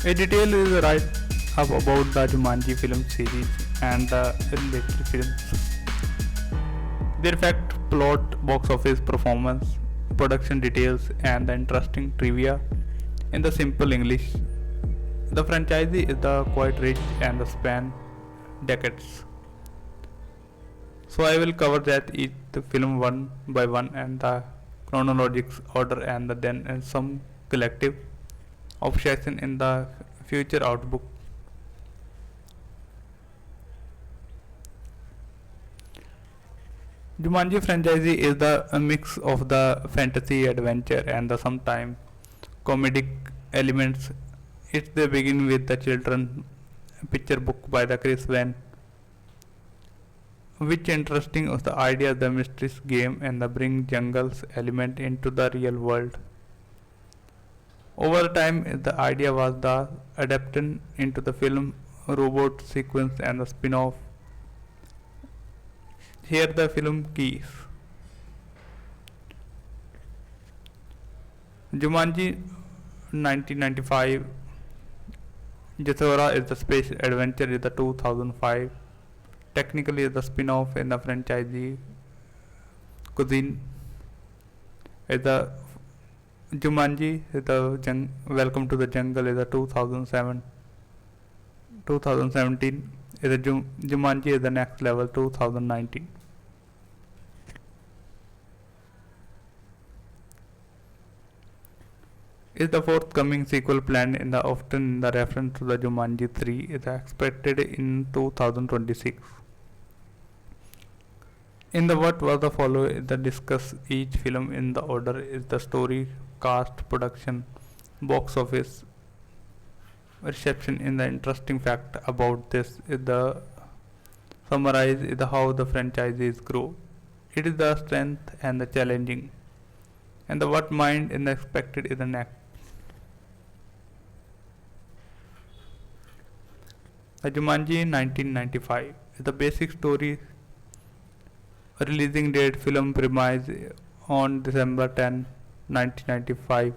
A detail is right up about the Jumanji film series and the related films. Their fact, plot, box office performance, production details, and the interesting trivia in the simple English. The franchise is the quite rich and the span decades. So I will cover that each the film one by one and the chronological order and then and some collective obsession in the future outbook. Jumanji franchise is the a mix of the fantasy, adventure, and the sometimes comedic elements. It's they begin with the children picture book by the Chris Van, which interesting was the idea of the mysteries game and the bring jungles element into the real world. Over time, the idea was the adaptation into the film robot sequence and the spin-off. Here the film keys. Jumanji 1995. Jathora is the space adventure is the 2005. Technically is the spin-off in the franchise. Cuisine is the Jumanji is the Welcome to the Jungle is the 2007. 2017 is the Jumanji is the next level 2019. Is the forthcoming sequel planned in the often in the reference to the Jumanji 3 is expected in 2026. In the what was the follow the discuss each film in the order is the story, cast, production, box office, reception. In the interesting fact about this is the summarize is the how the franchises grow. It is the strength and the challenging, and the what mind in the expected is the next. The Jumanji 1995 is the basic story. Releasing date film premise on December 10, 1995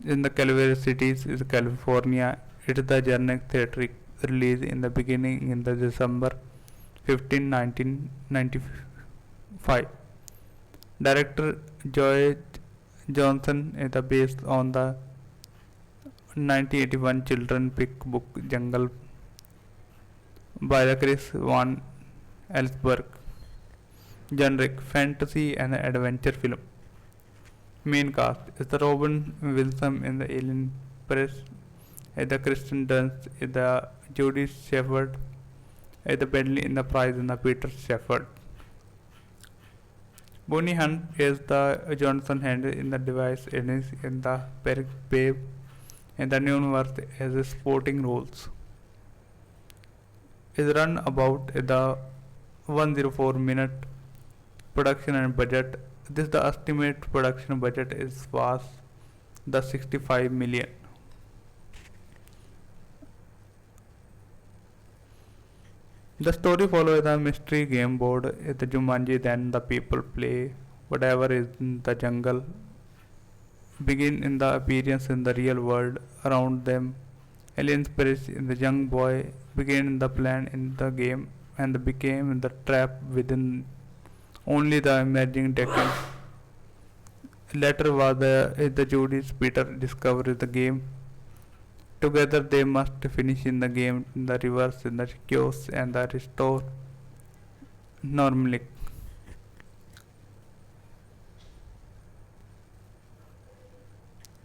in the Calvary cities is California. It is the journey theatric release in the beginning in the December 15, 1995. Director Joy Johnson is the based on the 1981 children pick book Jungle by the Chris Van Ellsberg. Generic fantasy and adventure film. Main cast is the Robin Wilson in the Alien Press, is the Kristen Dunst, is the Judy Shepherd, is the Bentley in the Prize and the Peter Shepherd. Bonnie Hunt is the Johnson Hand in the device Ennis in the Peric Babe in the universe as a sporting roles. Is run about the 104-minute production and budget. This the estimate production budget is was the 65 million. The story follows the mystery game board at the Jumanji. Then the people play whatever is in the jungle. Begin in the appearance in the real world around them. Alien spirits in the young boy begin in the plan in the game and became in the trap within only the emerging decade. Later was the Judy's Peter discovered the game. Together they must finish in the game in the reverse in the chaos and the restore normally.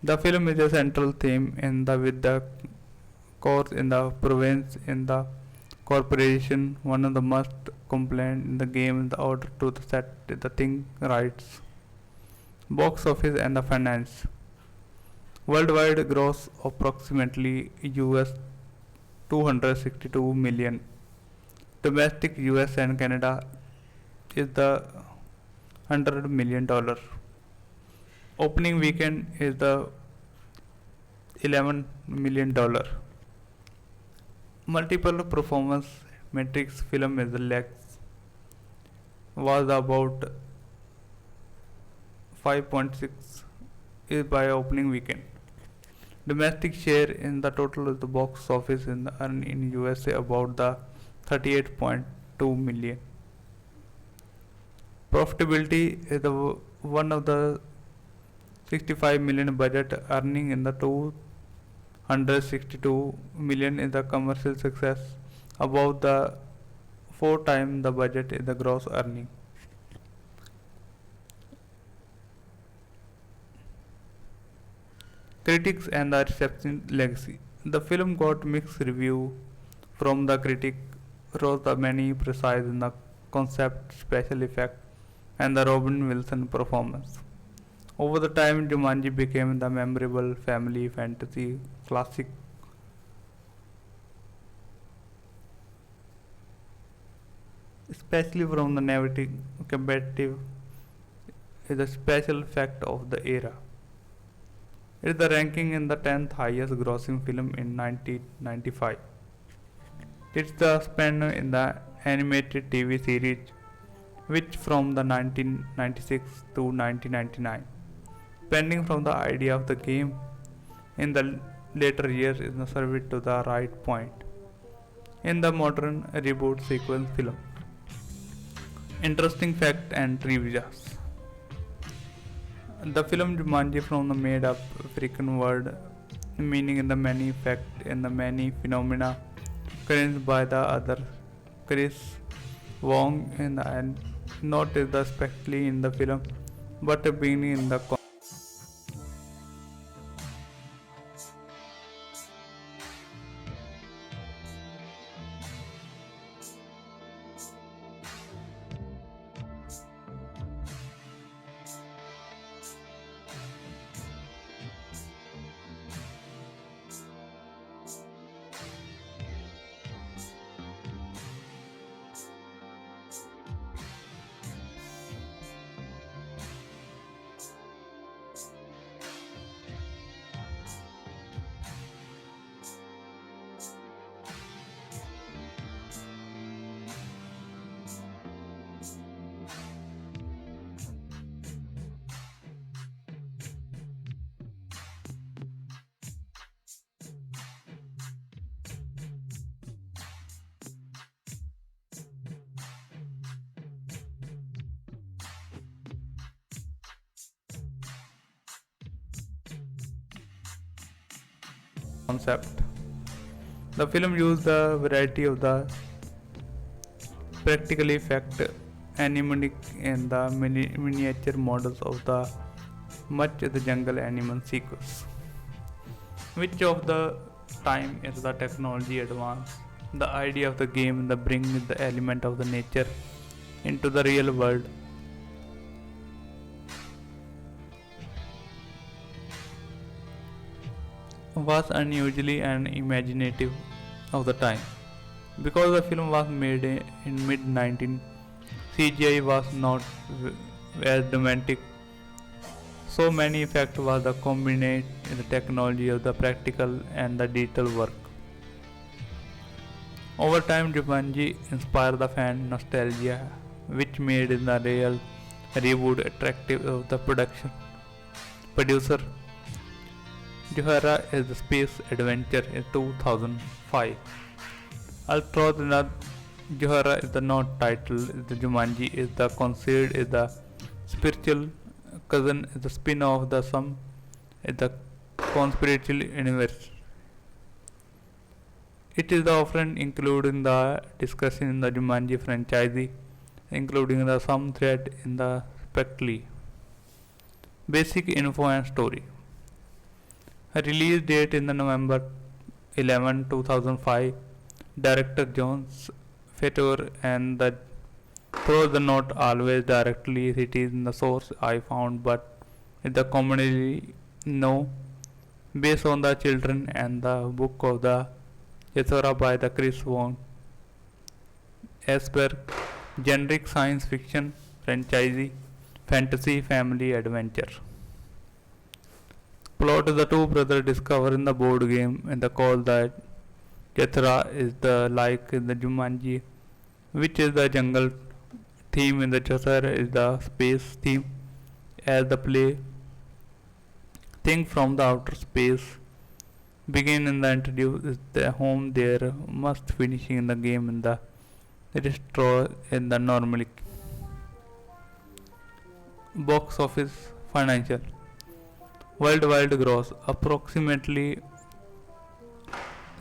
The film is a central theme in the with the course in the province in the corporation. One of the must complaint in the game in the order to set the thing rights. Box office and the finance. Worldwide gross approximately US 262 million. Domestic US and Canada is the $100 million. Opening weekend is the $11 million. Multiple performance metrics film is the legs was about 5.6 is by opening weekend. Domestic share in the total of the box office in the earn in USA about the 38.2 million. Profitability is the one of the 65 million budget earning in the 262 million is the commercial success about the 4 times the budget is the gross earning. Critics and the reception legacy. The film got mixed review from the critic, rose the many precise in the concept, special effect, and the Robin Wilson performance. Over the time, Jumanji became the memorable family fantasy classic, especially from the narrative competitive is a special effect of the era. It is the ranking in the 10th highest grossing film in 1995. It's the span in the animated TV series which from the 1996 to 1999. Depending from the idea of the game in the later years is served to the right point in the modern reboot sequence film. Interesting fact and trivia. The film Jumanji from the made up African word meaning in the many fact in the many phenomena experienced by the other Chris Wong in the end not is the specially in the film but beginning in the concept. The film used a variety of the practical effect animatic and the miniature models of the much of the jungle animal sequence. Which of the time is the technology advance? The idea of the game the bring the element of the nature into the real world. Was unusually and imaginative of the time. Because the film was made in mid 19, CGI was not as dramatic. So many effects was the combination in the technology of the practical and the digital work. Over time, Jumanji inspired the fan nostalgia, which made the real reboot attractive of the production. Producer Johara is the space adventure in 2005. Although Johara is the not title, the Jumanji is the conceived is the spiritual cousin is the spin-off the sum is the conspiratorial universe. It is the often included in the discussion in the Jumanji franchise, including the some thread in the spectly. Basic info and story. A release date in the November 11, 2005. Director Jones Fetor and the though the not always directly it is in the source I found but the commonly know based on the children and the book of the Yethora by the Chris Wong as per generic science fiction franchise fantasy family adventure. Plot is the two brothers discover in the board game and the call that Jethra is the like in the Jumanji, which is the jungle theme in the Chaucer is the space theme as the play. Think from the outer space begin in the introduce is the home there must finishing in the game in the restore in the normally box office financial worldwide gross approximately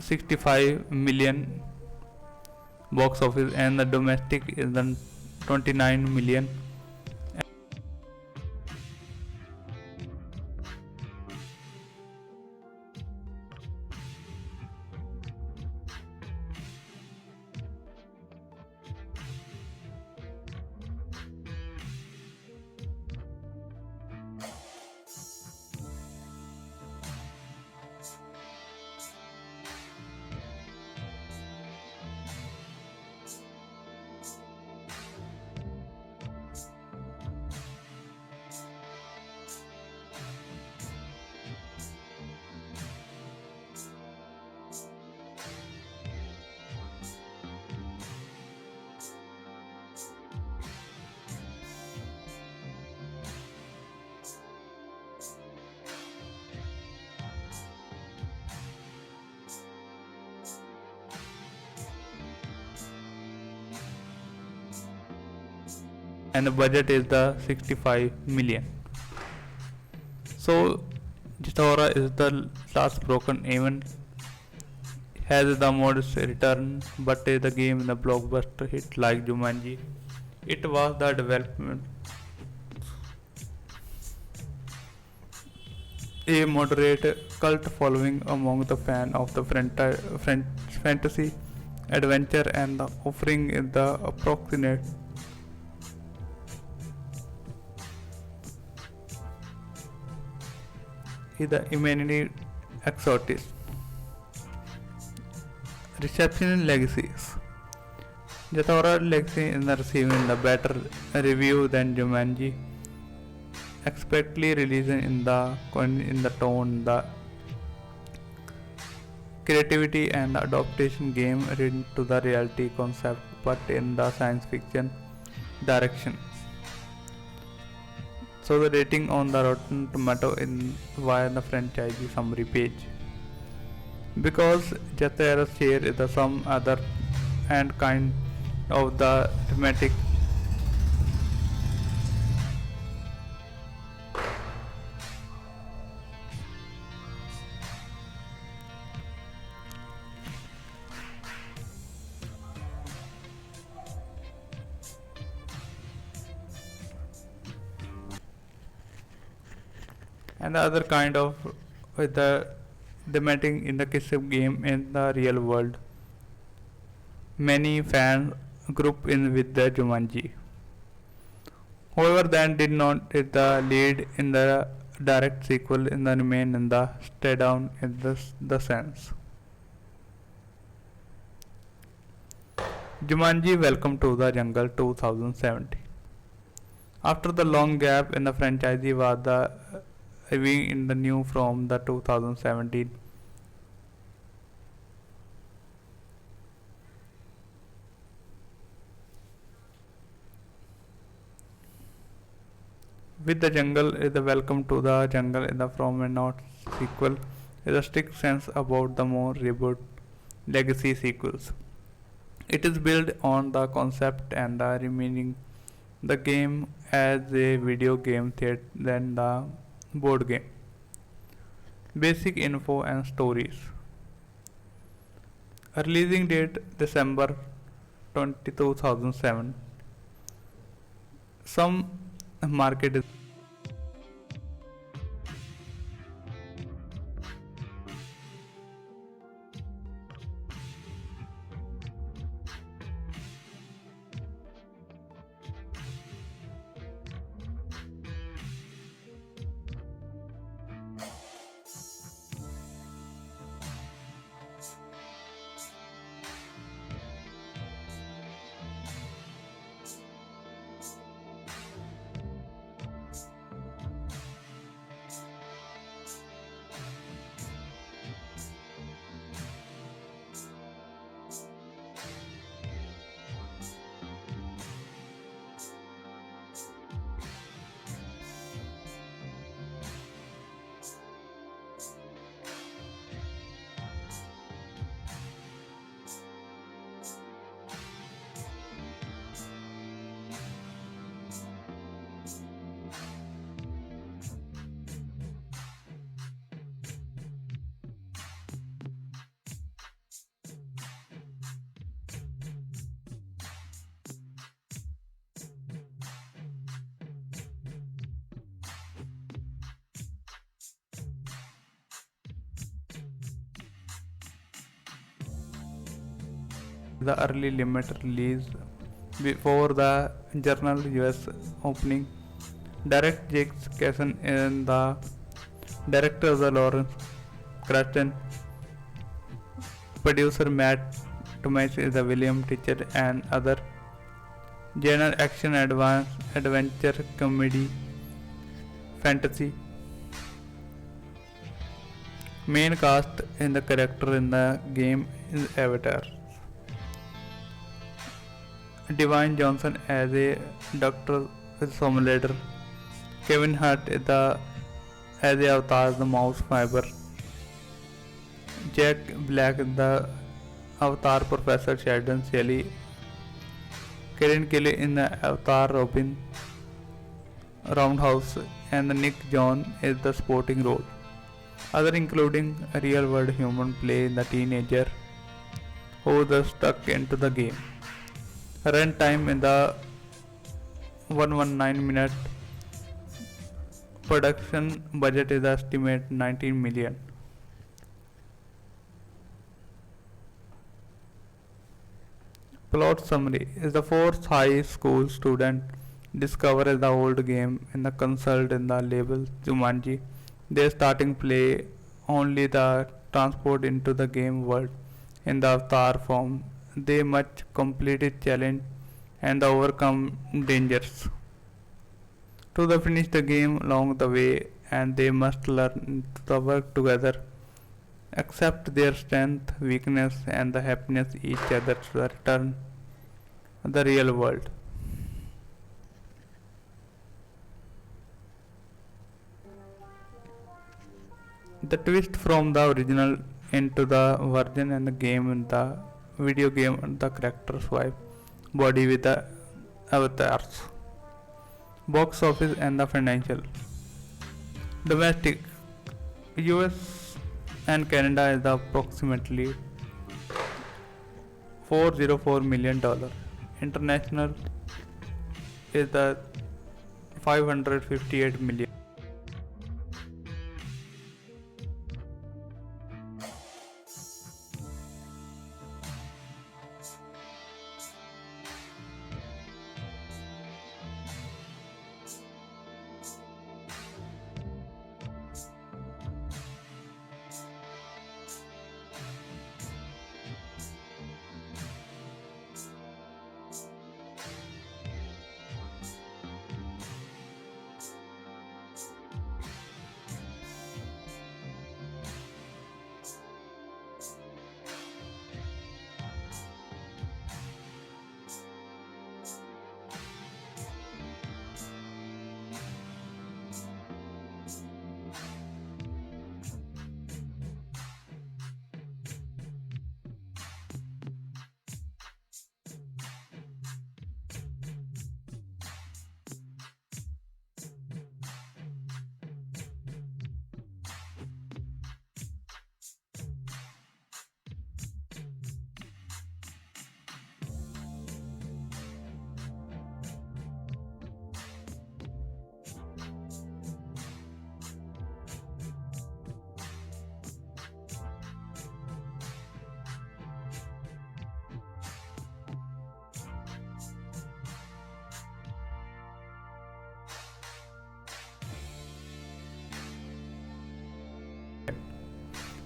65 million box office and the domestic is the 29 million. And the budget is the 65 million. So Jitora is the last broken even has the modest return but the game in the blockbuster hit like Jumanji. It was the development a moderate cult following among the fan of the French fantasy adventure and the offering in the approximate is the immunity exotis. Reception and legacies. Jathora legacy is receiving the better review than Jumanji. Expectedly releasing in the tone, the creativity and the adaptation game into the reality concept, but in the science fiction direction. So the rating on the Rotten Tomato in via the franchise summary page. Because Jatera's share is the some other and kind of the thematic and the other kind of with the thematic in the Kissip game in the real world. Many fans group in with the Jumanji. However, then did not take the lead in the direct sequel in the remain in the stay down in the sense. Jumanji Welcome to the Jungle 2070. After the long gap in the franchise was the being in the new from the 2017 with the jungle is the welcome to the jungle in the from and not sequel is a strict sense about the more reboot legacy sequels. It is built on the concept and the remaining the game as a video game theater than the board game. Basic info and stories. Releasing date December 2007. Some market is the early limited release before the journal US opening. Direct Jake's Casson and the director of the Lawrence Kristen, producer Matt Thomas is the William teacher and other genre action adventure comedy fantasy. Main cast in the character in the game is Avatar. Dwayne Johnson as a doctor with simulator. Kevin Hart is the as a Avatar the mouse fiber. Jack Black is the Avatar Professor Sheldon Shelley. Karen Kelly in the Avatar Robin Roundhouse and Nick John is the supporting role. Other including a real world human play the teenager who was stuck into the game. Run time in the 119 minute. Production budget is estimated 19 million. Plot summary is the fourth high school student discovers the old game in the consult in the label Jumanji. They starting play only the transport into the game world in the avatar form. They must complete a challenge and overcome dangers to the finish the game along the way, and they must learn to work together, accept their strength, weakness, and the happiness each other to return the real world. The twist from the original into the version and the game in the video game and the character swipe body with the avatars. Box office and the financial. Domestic US and Canada is the approximately $404 million. International is the 558 million.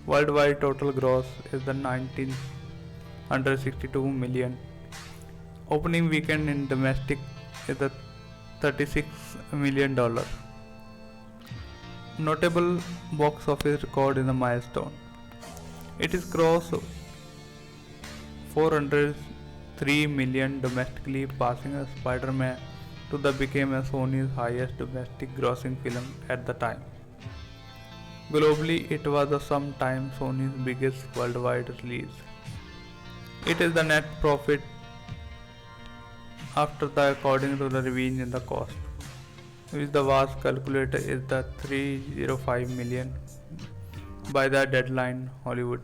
Worldwide total gross is the 1962 million. Opening weekend in domestic is the $36 million. Notable box office record in the milestone. It is gross 403 million domestically, passing a Spider-Man to the became a Sony's highest domestic grossing film at the time. Globally, it was the sometime Sony's biggest worldwide release. It is the net profit after the according to the revenue in the cost, which the was calculated is the 305 million by the deadline Hollywood.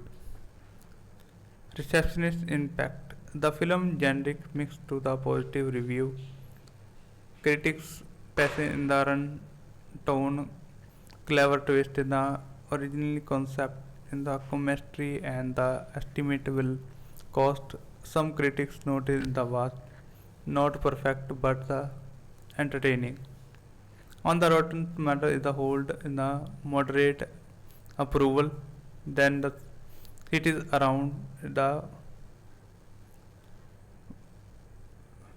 Receptionist impact. The film generic mixed to the positive review. Critics passing in the run tone, clever twist in the original concept in the chemistry and the estimatable cost some critics noted the was not perfect but entertaining. On the Rotten Tomato is the hold in the moderate approval, then it is around the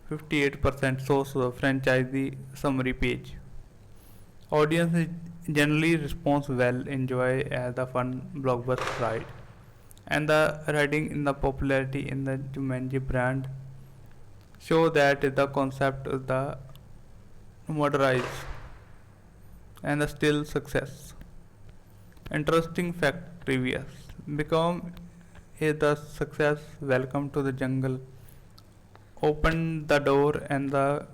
58% shows the franchisee summary page. Audience generally responds well, enjoy as a fun blockbuster ride, and the riding in the popularity in the Jumanji brand show that the concept is the modernized and the still success. Interesting fact trivia. Become the success Welcome to the Jungle opened the door and the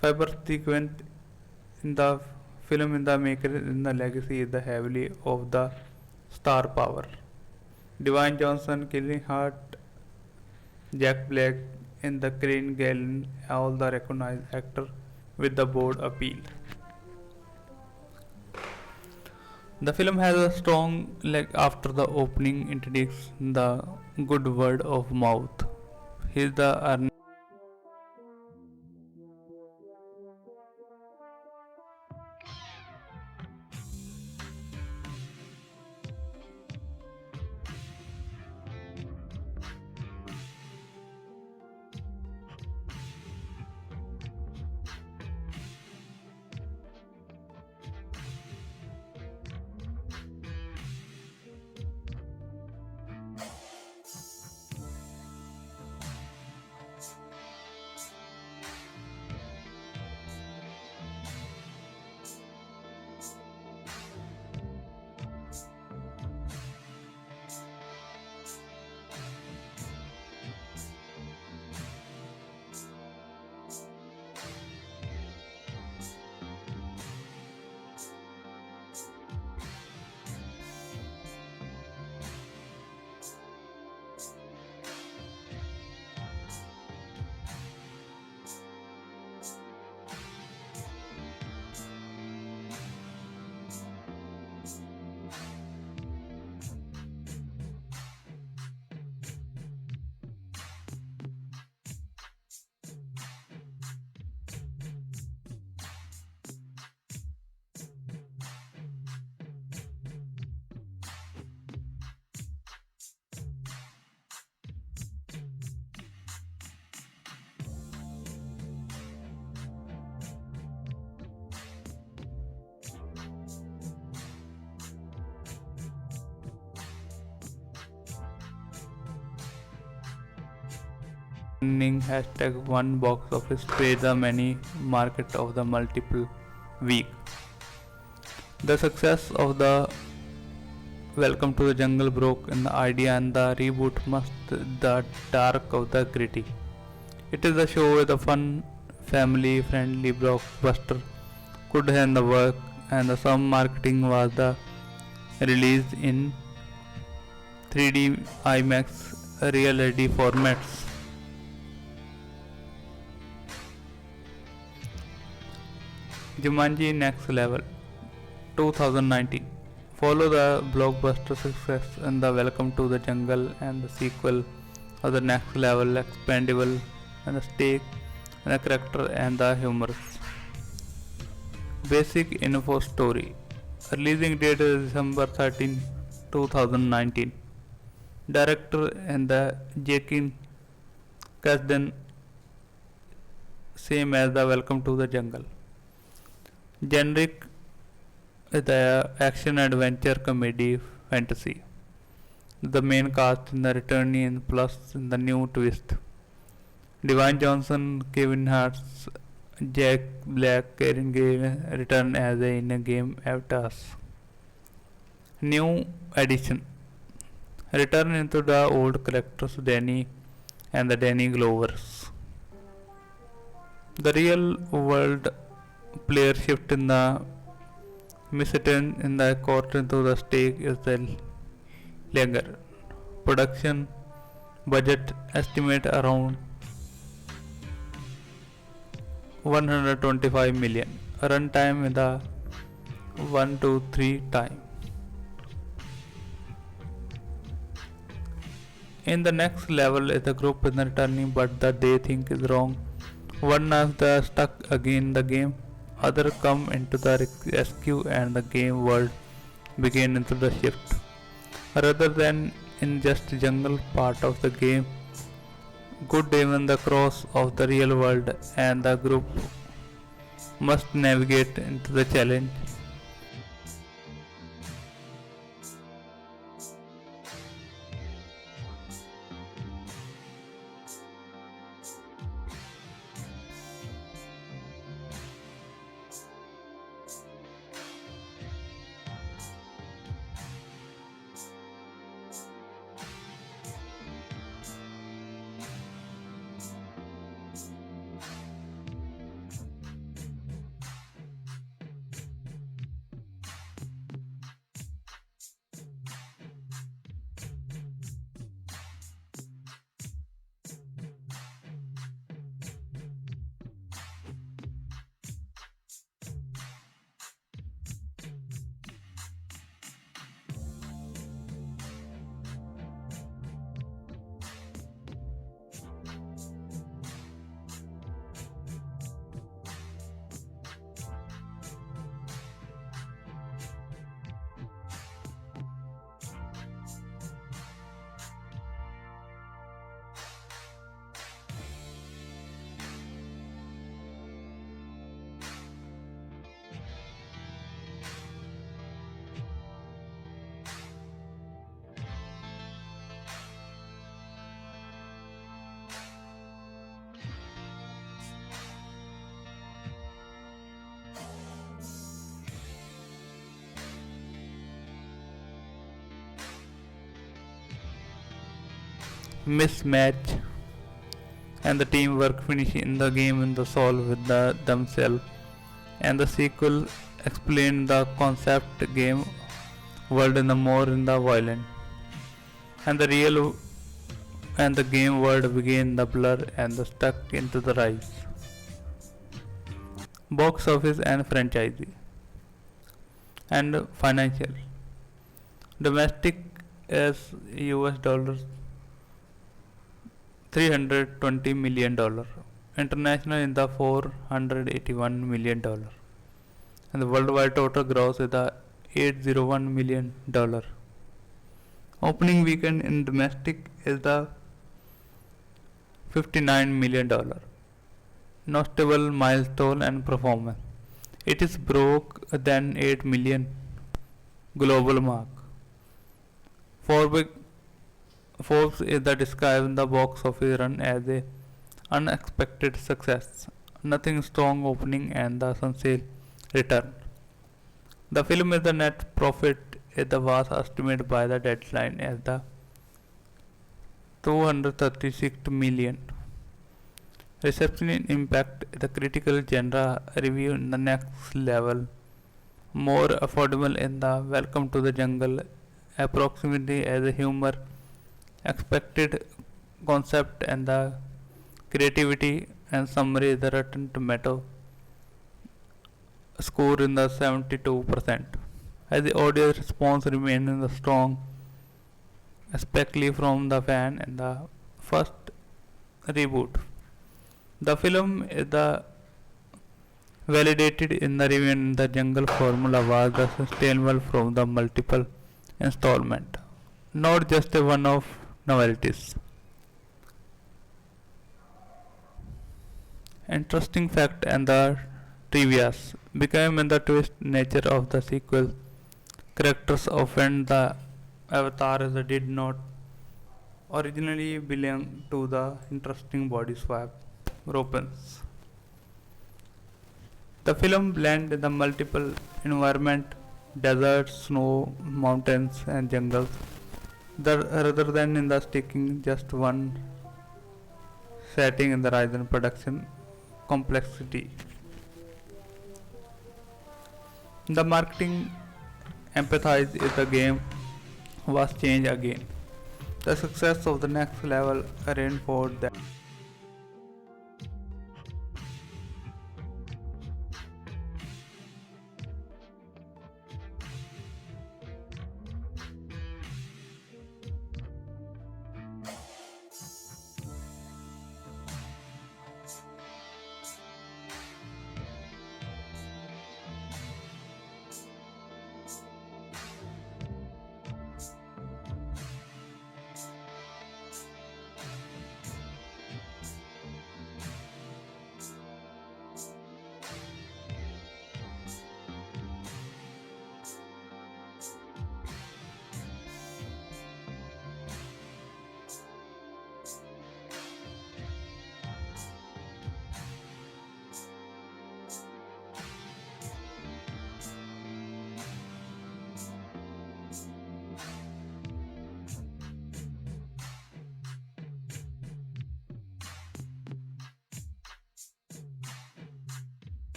fiber sequence in the film in the maker in the legacy is the heavily of the star power. Dwayne Johnson, Killing Hart, Jack Black in the Crane Gallon, all the recognized actor with the board appeal. The film has a strong leg after the opening introduces the good word of mouth. Here's the hashtag one box office page the many market of the multiple week. The success of the Welcome to the Jungle broke in the idea and the reboot must the dark of the gritty. It is a show with a fun, family friendly blockbuster could hand the work and the some marketing was the released in 3D IMAX reality formats. Jumanji Next Level 2019 follow the blockbuster success in the Welcome to the Jungle and the sequel of the Next Level expandable and the stake and the character and the humorous. Basic info story. Releasing date is December 13, 2019. Director and the Jakin Kasdan same as the Welcome to the Jungle. Generic the action adventure comedy fantasy. The main cast in the returning plus in the new twist. Dwayne Johnson, Kevin Hart, Jack Black, Karen Gale return as a in-game avatars. New addition. Return into the old characters Danny and the Danny Glovers. The real world player shift in the Misitten in the court into the stake is the lager. Production budget estimate around 125 million. Runtime in the 1 to 3 time. In the next level, the group is returning, but they think is wrong. One of the stuck again the game. Other come into the rescue, and the game world begin into the shift. Rather than in just jungle part of the game, good even the cross of the real world, and the group must navigate into the challenge. Mismatch and the teamwork finish in the game in the solve with themselves, and the sequel explain the concept game world in the more in the violent, and the real and the game world begin the blur and the stuck into the rise. Box office and franchise and financial. Domestic is US dollars $320 million. International in the $481 million, and the worldwide total gross is the $801 million. Opening weekend in domestic is the $59 million. Notable milestone and performance. It is broke than 8 million global mark. Forbes is the described the box office run as a unexpected success. Nothing strong opening and the sunset return. The film is the net profit is the was estimated by the deadline as the 236 million. Reception in impact the critical genre review in the next level. More affordable in the Welcome to the Jungle, approximately as a humor, expected concept and the creativity, and summary the Rotten Tomato score in the 72%. As the audience response remains in the strong, especially from the fan and the first reboot. The film is the validated in the review in the jungle formula was the sustainable from the multiple installment, not just a one of novelties. Interesting fact and the trivias became in the twist nature of the sequel. Characters offend the avatar as they did not originally belong to the interesting body swap ropens. The film blends the multiple environment, deserts, snow, mountains and jungles, rather than in the sticking just one setting in the rise in production complexity. The marketing empathize if the game was changed again. The success of the next level reinforced that.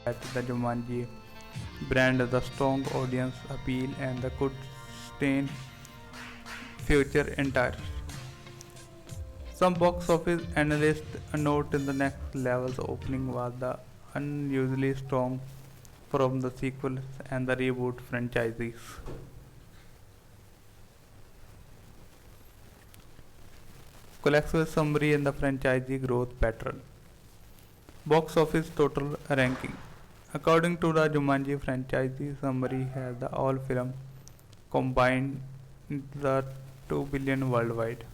that the Jumanji brand has a strong audience appeal and could sustain future entire. Some box office analysts note in the next level's opening was the unusually strong from the sequels and the reboot franchises. Collective summary in the franchisee growth pattern. Box office total ranking. According to the Jumanji franchisee summary has the all film combined the 2 billion worldwide.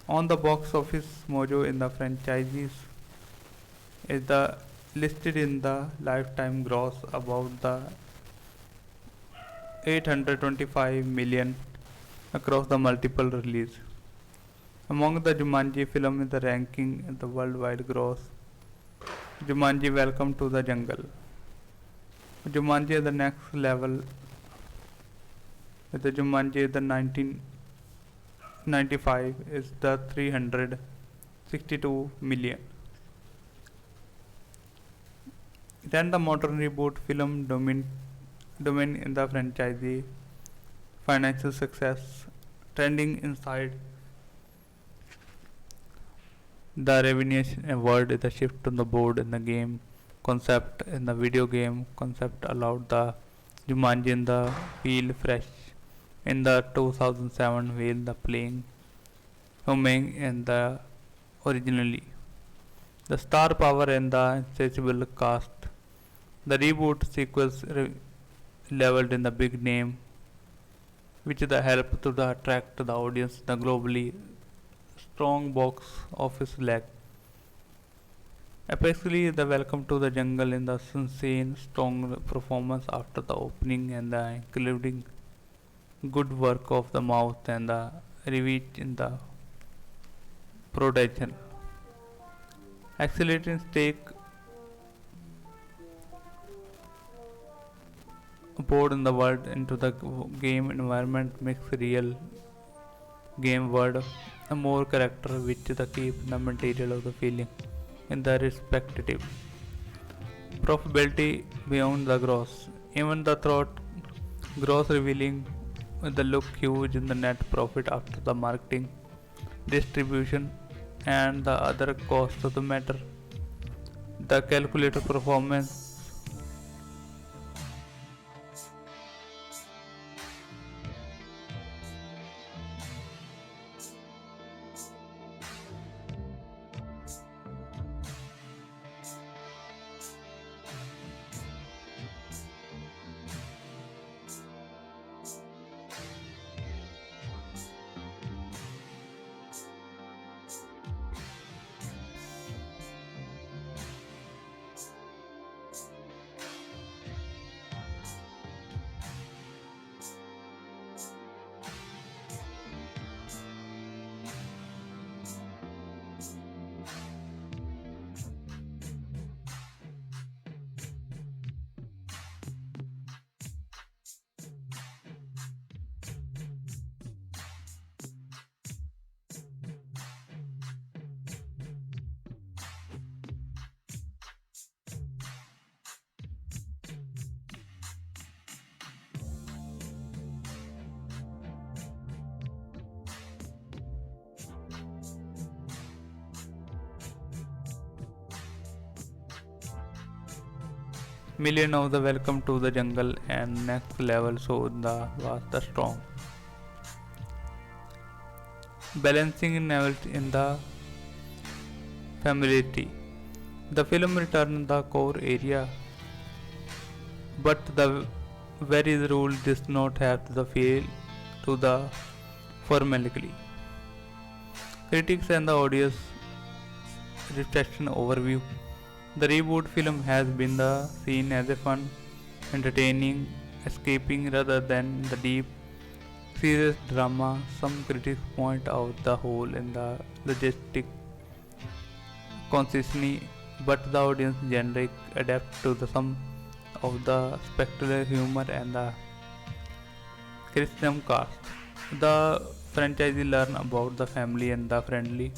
On the box office mojo in the franchises is the listed in the lifetime gross about the 825 million across the multiple release. Among the Jumanji film in the ranking in the worldwide gross, Jumanji Welcome to the Jungle. Jumanji is the next level with the Jumanji the 1995 is the 362 million. Then the modern reboot film domain in the franchise financial success trending inside the revenue word is a shift on the board in the game concept in the video game concept allowed the Jumanji in the feel fresh in the 2007 when the playing humming in the originally the star power and the accessible cast. The reboot sequels leveled in the big name, which the help to the attract the audience the globally strong box office leg. Especially the Welcome to the Jungle in the insane strong performance after the opening and the including good work of the mouth and the reach in the production. Accelerating stake board in the world into the game environment makes real game world a more character which the keep the material of the feeling in the respective profitability beyond the gross. Even the thought gross revealing the look huge in the net profit after the marketing, distribution and the other costs of the matter. The calculated performance million of the Welcome to the Jungle and next level so the was the strong balancing novelty in the familiarity. The film returned the core area, but the very rule does not have the feel to the formality. Critics and the audience reception overview. The reboot film has been seen as a fun, entertaining, escaping rather than the deep, serious drama. Some critics point out the hole in the logistic consistency, but the audience generally adapt to some of the spectacular humor and the charismatic cast. The franchise learn about the family and the friendly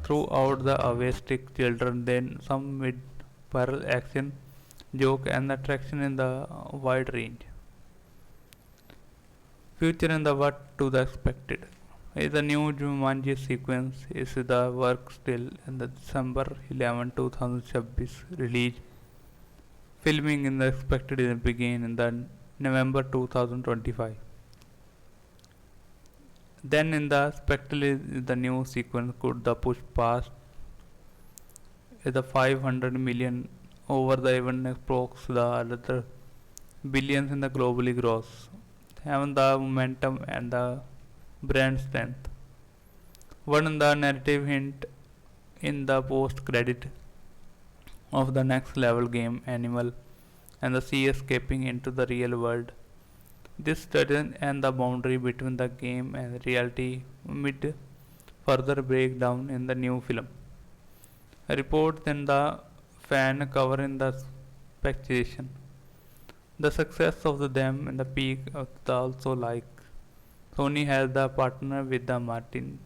throughout the autistic children, then some with viral action, joke, and attraction in the wide range. Future and the what to the expected. Is the new Jumanji sequence is the work still in the December 11, 2026 release. Filming in the expected to begin in the November 2025. Then in the spectacle is the new sequence could the push past the 500 million over the even approx the other billions in the globally gross, having the momentum and the brand strength. One the narrative hint in the post credit of the next level game animal and the sea escaping into the real world. This study and the boundary between the game and reality mid further breakdown in the new film. Reports in the fan cover in the speculation. The success of them in the peak of the also like Sony has the partner with the Martin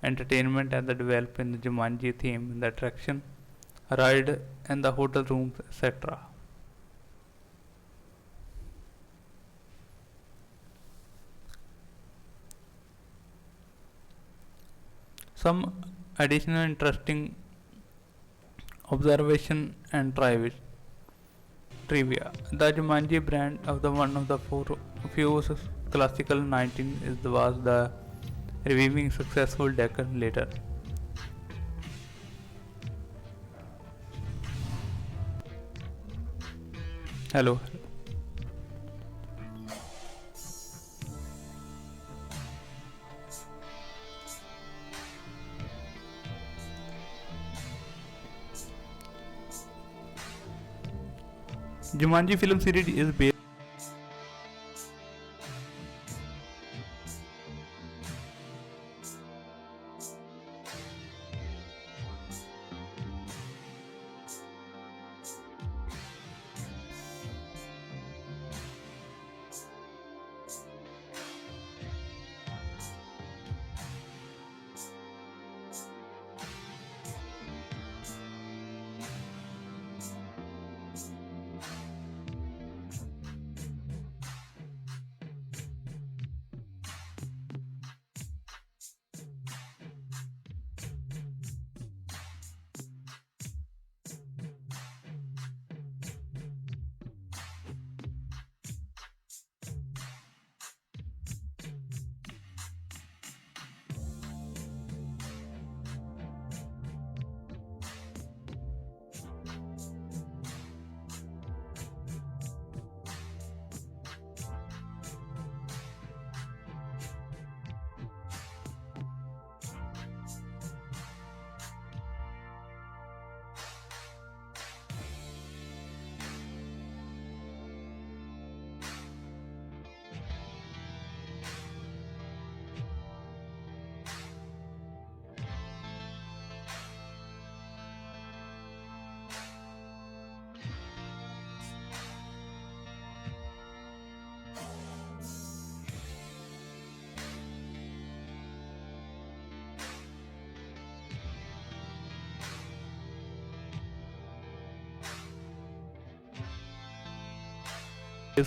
Entertainment and the develop in the Jumanji theme in the attraction, ride and the hotel rooms etc. Some additional interesting observation and trivia. The Jumanji brand of the one of the few classical 19 was the reviving successful decade later. Hello. Jumanji film series is based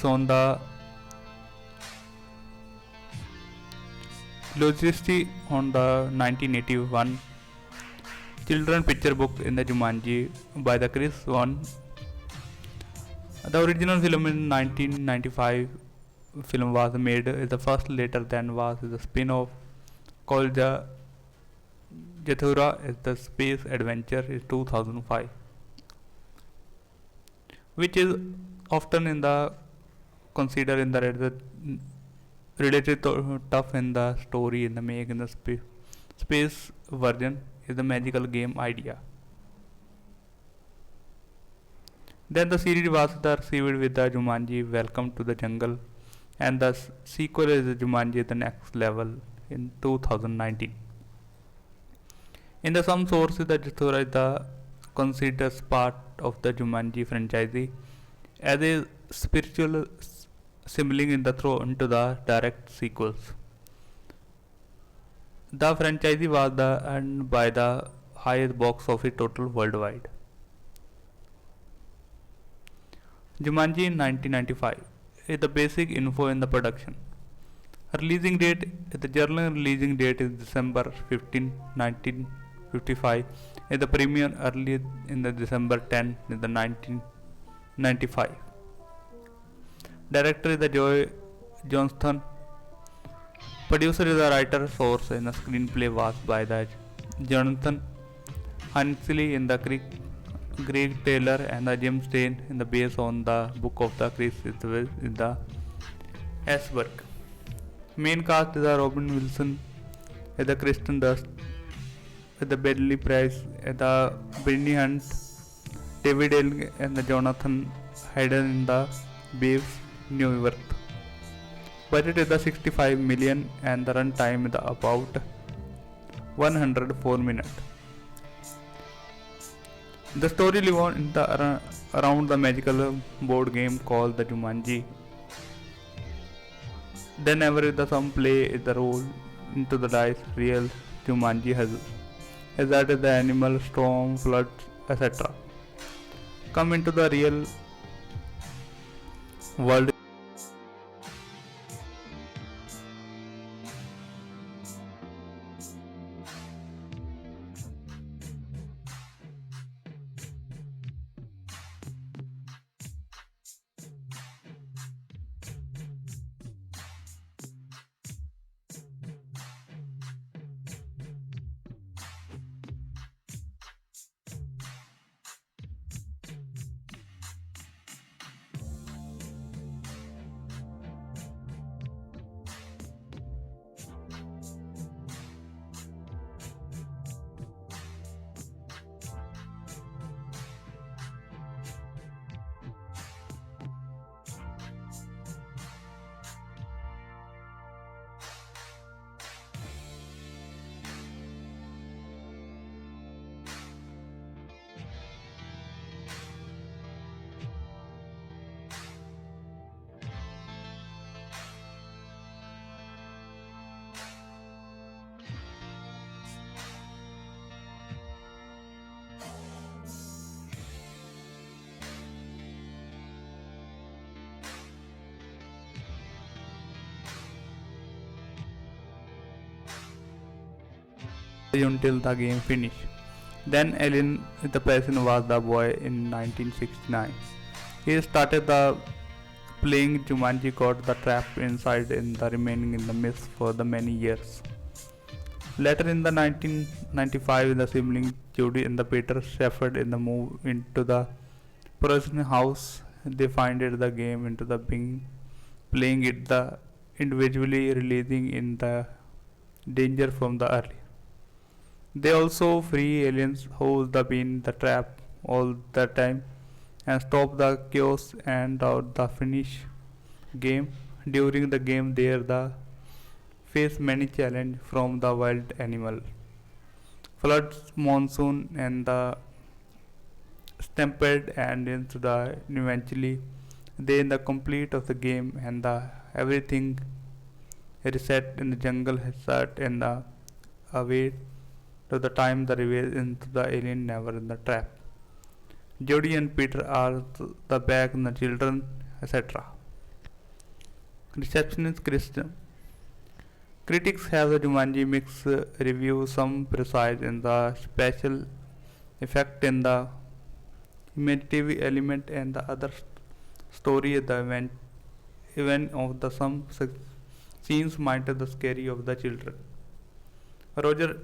on the logistic on the 1981 children picture book in the Jumanji by the Chris One. The original film in 1995 film was made the first later than was the spin-off called the Jethura is the space adventure is 2005, which is often in the considered in the related to tough in the story in the make in the space version is the magical game idea. Then the series was received with the Jumanji Welcome to the Jungle and the sequel is the Jumanji the Next Level in 2019. In the some sources the Jethura is the considered as part of the Jumanji franchise as a spiritual sibling in the throw into the direct sequels. The franchise was earned by the highest box office total worldwide. Jumanji in 1995 is the basic info in the production. Releasing date, the journal releasing date is December 15, 1955. The premiere early in the December 10 in the 1995. Director is the Joy Johnston. Producer is the writer source and the screenplay was by the Jonathan Hansley in the Greg Taylor and the Jim Stein in the based on the book of the Chris in the Asberg. Main cast is the Robin Wilson, the Kristen Dunst, the Bradley Price, the Brittany Hunt, David L. and the Jonathan Hayden in the Babes New Earth. Budget is the 65 million and the run time is about 104 minutes. The story lives in around the magical board game called the Jumanji. Whenever some play the role into the dice, real Jumanji has that is the animal, storm, floods, etc. come into the real world. Until the game finished. Then Alien the person was the boy in 1969. He started the playing Jumanji, got the trap inside in the remaining in the mist for the many years. Later in the 1995 the sibling Judy and the Peter Shepard in the move into the production house. They find it the game into the being playing it the individually releasing in the danger from the early. They also free aliens who's the been the trap all the time and stop the chaos and out the finish game. During the game there the face many challenge from the wild animal. Floods, monsoon and the stampede and into the eventually they in the complete of the game and the everything reset in the jungle has set and the away to the time the reveal into the alien never in the trap. Jody and Peter are the back and the children, etc. Receptionist Christian. Critics have the Jumanji mix review, some precise in the special effect in the imaginative element and the other story the event of the some scenes might the scary of the children. Roger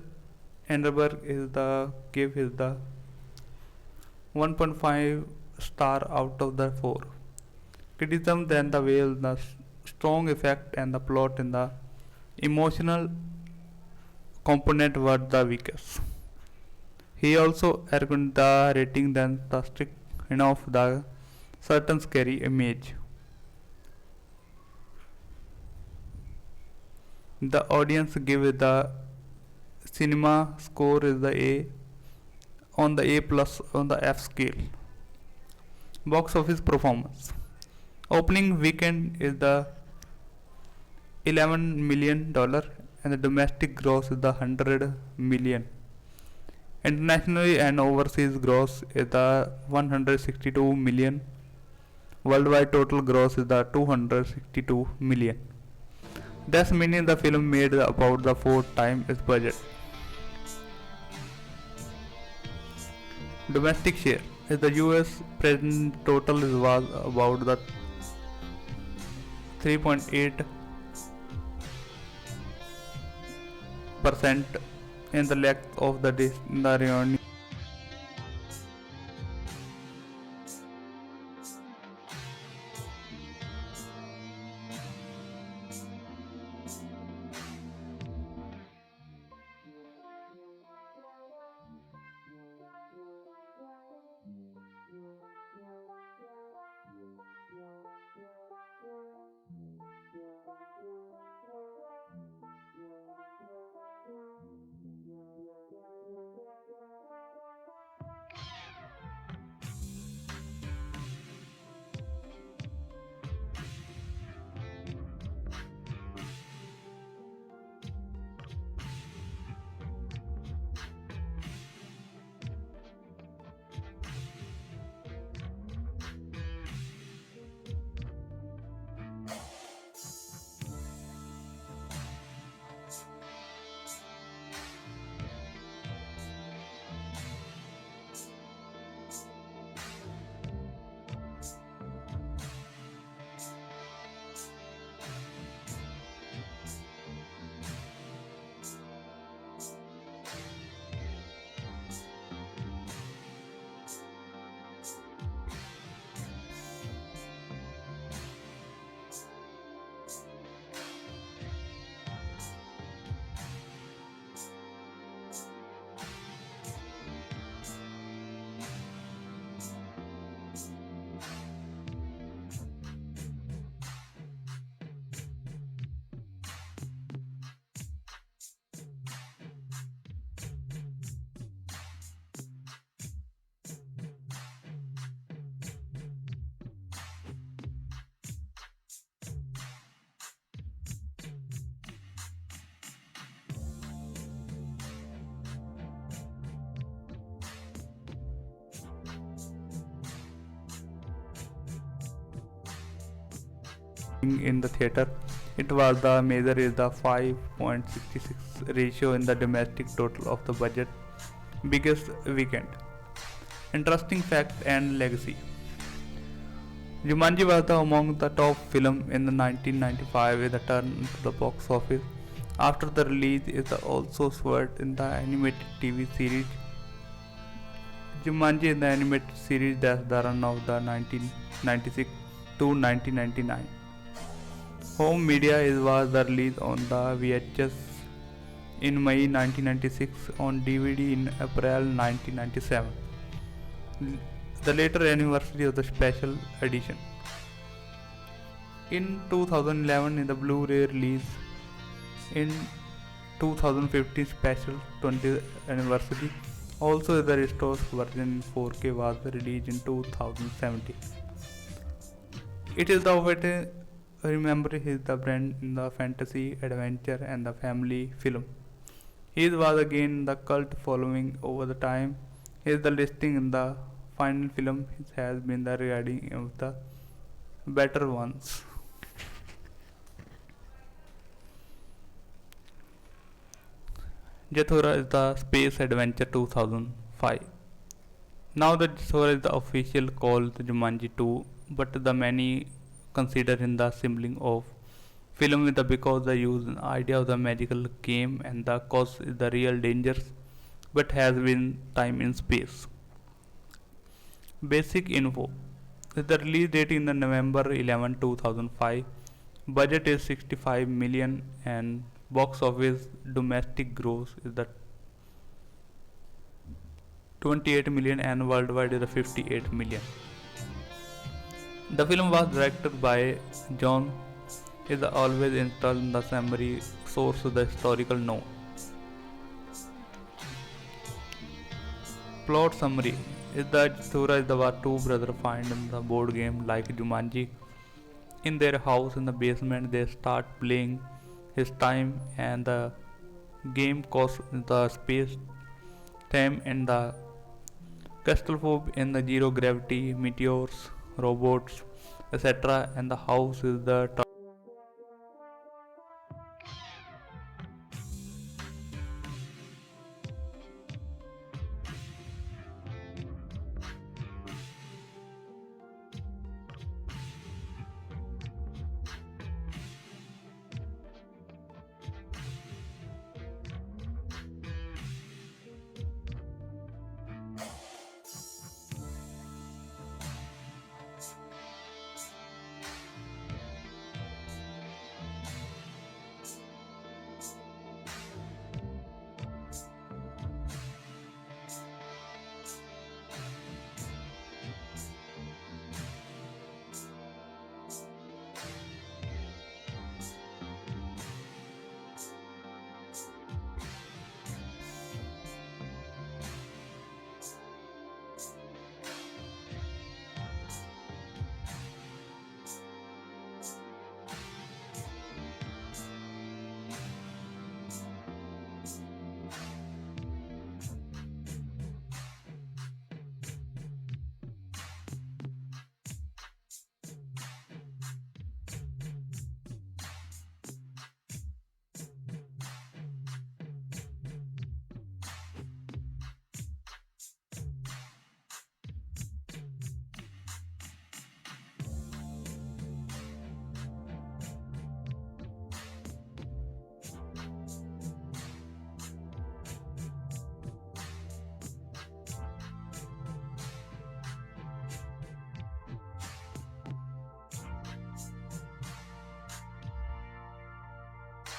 Enderberg is the gave his the 1.5 star out of the 4. Criticism then the whale the strong effect and the plot in the emotional component were the weakest. He also argued the rating than the strict enough the certain scary image. The audience give it the cinema score is the A on the A plus on the F scale. Box office performance. Opening weekend is the $11 million and the domestic gross is the 100 million. Internationally and overseas gross is the 162 million Worldwide total gross is the 262 million. Thus meaning the film made about the fourth time its budget. Domestic share is the US present total was about the 3.8% in the length of the reunion. In the theater, it was the measure is the 5.66 ratio in the domestic total of the budget biggest weekend. Interesting fact and legacy. Jumanji was among the top film in the 1995 with a turn to the box office. After the release, it also swerved in the animated TV series. Jumanji in the animated series that's the run of the 1996 to 1999. Home media was the release on the VHS in May 1996, on DVD in April 1997. The later anniversary of the special edition. In 2011, in the Blu-ray release, in 2015 special 20th anniversary. Also, the restored version in 4K was released in 2017. It is the remember he is the brand in the fantasy, adventure and the family film. He was again the cult following over the time. His the listing in the final film has been the regarding of the better ones. Jathura is the Space Adventure 2005. Now the Jathura is the official called Jumanji 2, but the many consider in the sibling of film with the because the use idea of the magical game and the cause is the real dangers, but has been time in space. Basic info. The release date in the November 11, 2005. Budget is 65 million and box office domestic gross is the 28 million and worldwide is the 58 million. The film was directed by John is always installed in the summary source of the historical note. Plot summary is that Jathura is the what two brothers find in the board game like Jumanji. In their house in the basement they start playing his time and the game causes the space time and the claustrophobe in the zero gravity, meteors, robots etc. And the house is the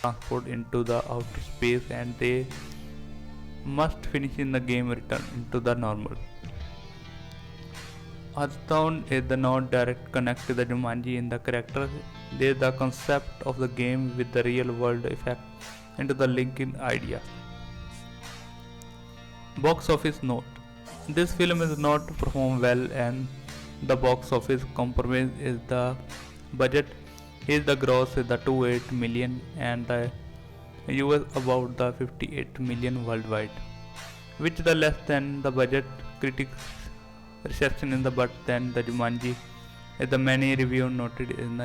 transport into the outer space, and they must finish in the game return into the normal. Hearthstone is the not direct connect to the Jumanji in the character. There is the concept of the game with the real world effect into the linking idea. Box office note: this film is not performed well, and the box office compromise is the budget. Here the gross is the 28 million and the US about the 58 million worldwide, which is less than the budget. Critics reception in the but than the Jumanji, as the many review noted in the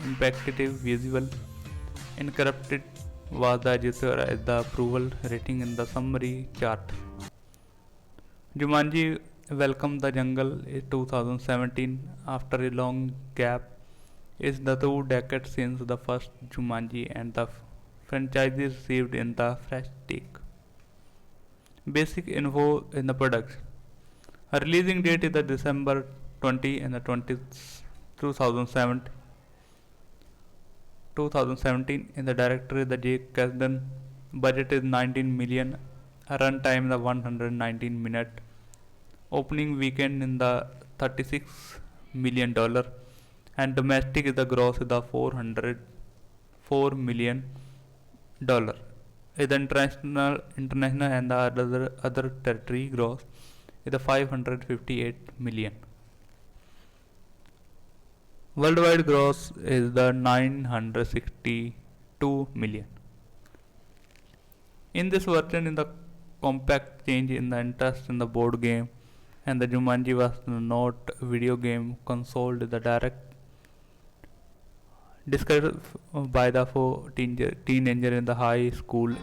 impactive visual incorrupted was the register as the approval rating in the summary chart. Jumanji Welcome the Jungle is 2017 after a long gap. It's the 2 decades since the first Jumanji and the franchise received in the fresh take. Basic info in the production. Her releasing date is the December 20 and the 20th 2017. In the director is the Jake Kasdan. Budget is 19 million. Runtime is the 119 minute. Opening weekend in the $36 million, and domestic is the gross is the $404 million. The international and the other territory gross is the 558 million. Worldwide gross is the 962 million. In this version, in the compact change in the interest in the board game, and the Jumanji was not video game console, the direct discovered by the teenager in the high school.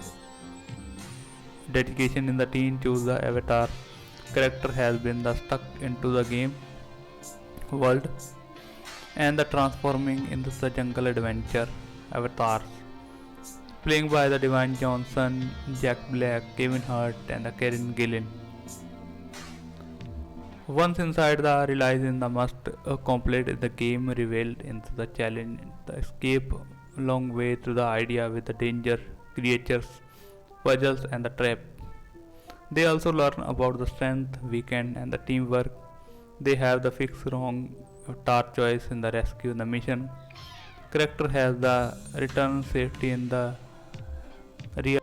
Dedication in the teen choose the avatar character has been the stuck into the game world and the transforming into the jungle adventure avatars playing by the Dwayne Johnson, Jack Black, Kevin Hart and the Karen Gillan. Once inside the realize in the must complete the game revealed into the challenge, the escape a long way through the idea with the danger, creatures, puzzles and the trap. They also learn about the strength, weekend and the teamwork. They have the fix wrong tar choice in the rescue in the mission. Character has the return safety in the real.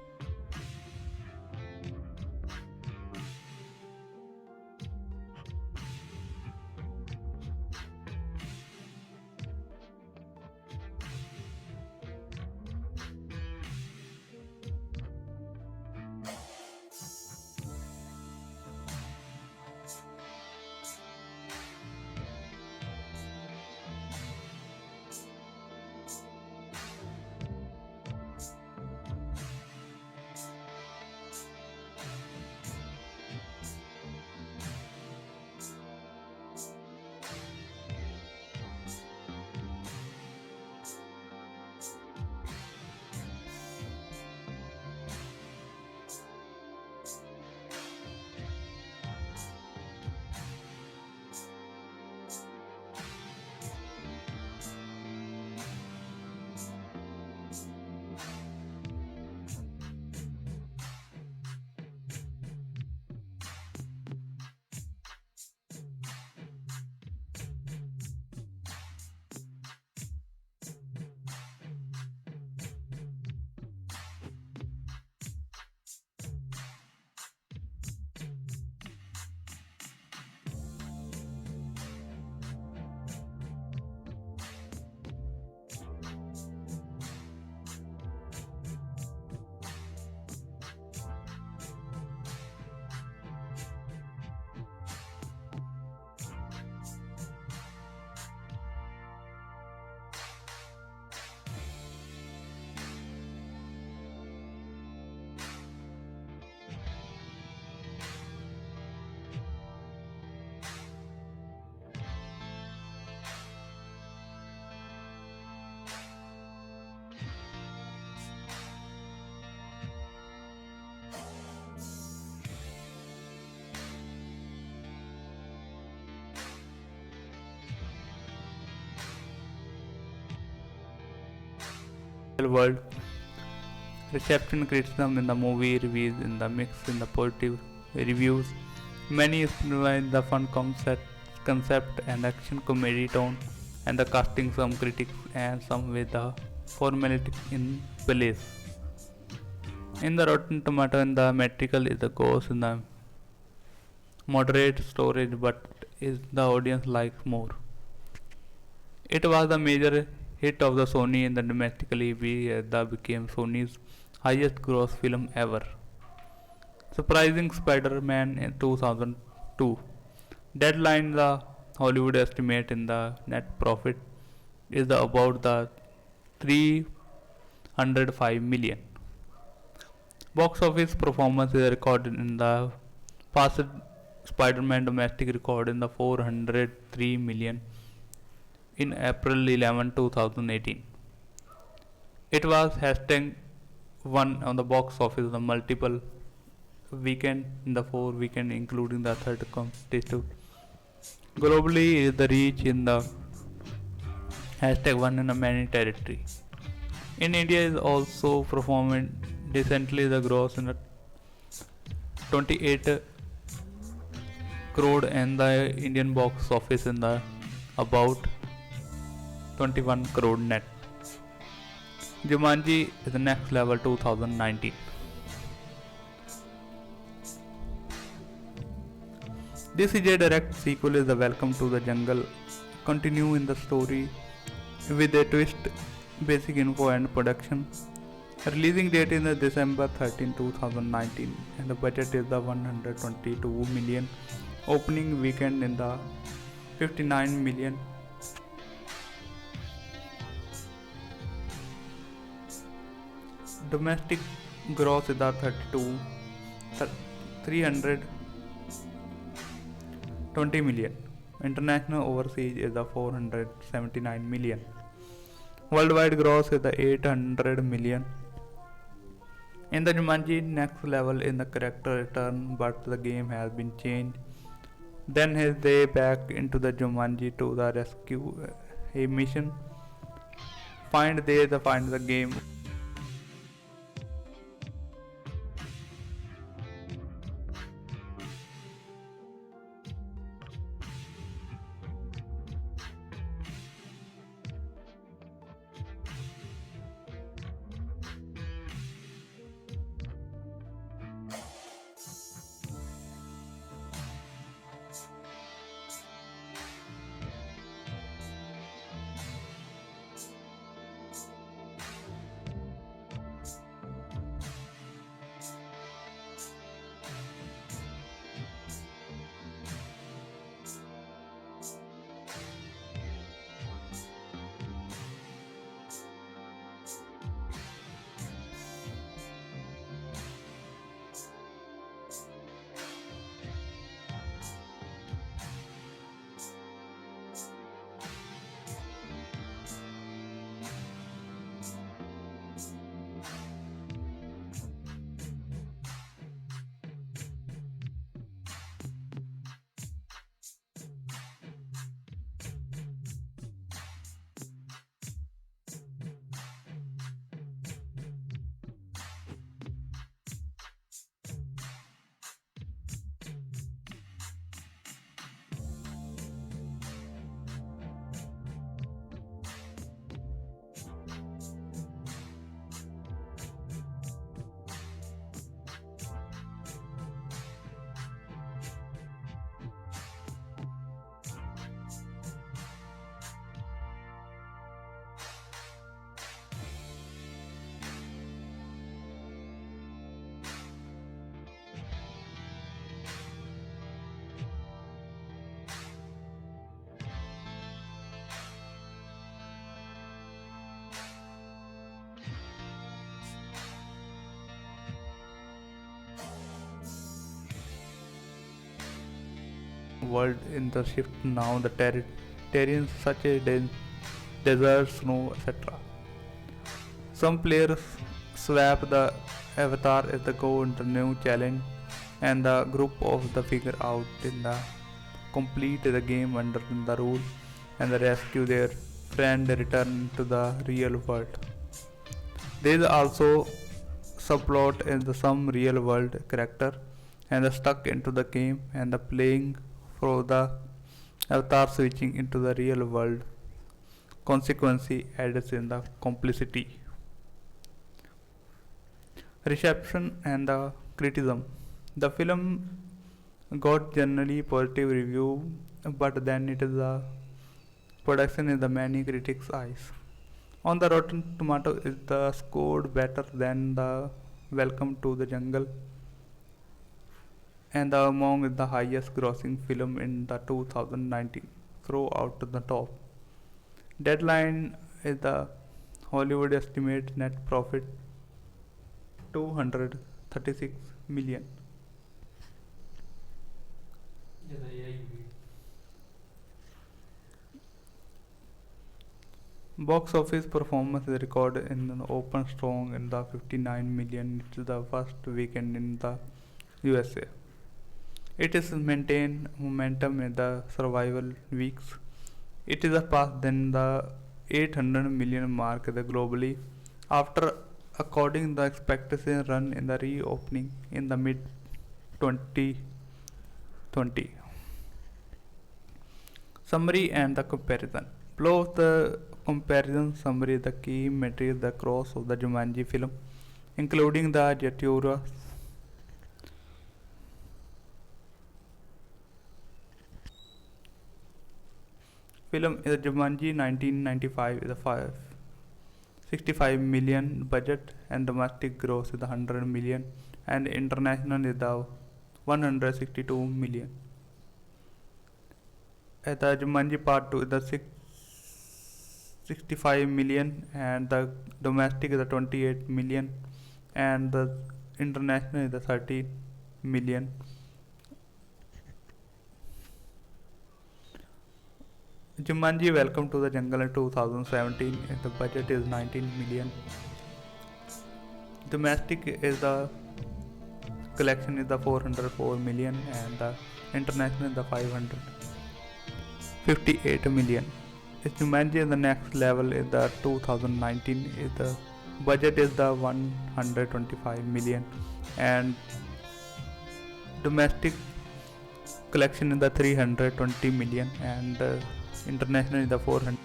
real world. Reception criticism in the movie reviews in the mix in the positive reviews. Many explain the fun concept and action comedy tone, and the casting some critics and some with the formality in place. In the Rotten Tomato in the metrical is the goes in the moderate storage, but is the audience likes more. It was the major hit of the Sony in the domestically that became Sony's highest gross film ever. Surprising Spider-Man in 2002. Deadline the Hollywood estimate in the net profit is about the 305 million. Box office performance is recorded in the past Spider-Man domestic record in the 403 million in April 11, 2018. It was hashtag one on the box office the multiple weekend in the 4 weekend including the third competitive. Globally the reach in the hashtag one in a many territory. In India is also performing decently the gross in the 28 crore and the Indian box office in the about 21 crore net. Jumanji is the next level 2019. This is a direct sequel is the Welcome to the Jungle. Continue in the story with a twist, basic info and production. Releasing date is the December 13, 2019 and the budget is the 122 million. Opening weekend in the 59 million. Domestic gross is the 320 million. International overseas is the 479 million. Worldwide gross is the 800 million. In the Jumanji next level in the character return, but the game has been changed. Then his day back into the Jumanji to the rescue a mission. Find the game. World in the shift now the Terrians such as desert, snow, etc. Some players swap the avatar as they go into new challenge and the group of the figure out in the complete the game under the rule and the rescue their friend return to the real world. There is also subplot in the some real world character and the stuck into the game and the playing for the avatar switching into the real world consequency adds in the complicity. Reception and the criticism. The film got generally positive review, but then it is a production in the many critics' eyes. On the Rotten Tomato, is the scored better than the Welcome to the Jungle, and the among the highest grossing film in the 2019. Throw out to the top. Deadline is the Hollywood estimate net profit 236 million. Box office performance is recorded in an open strong in the 59 million. It is the first weekend in the USA. It is maintained momentum in the survival weeks. It is a past than the 800 million mark globally after according the expectation run in the reopening in the mid 2020. Summary and the comparison. Below the comparison summary the key material the cross of the Jumanji film, including the Jatura film is Jumanji 1995 is a 65 million budget and domestic gross is the 100 million and international is the 162 million. The Jumanji Part 2 is the 65 million and the domestic is the 28 million and the international is the 30 million. Jumanji Welcome to the Jungle in 2017 the budget is 19 million. Domestic is the collection is the 404 million and the international is the 558 million. Jumanji in the next level is the 2019 is the budget is the 125 million and domestic collection is the 320 million and international is the 400.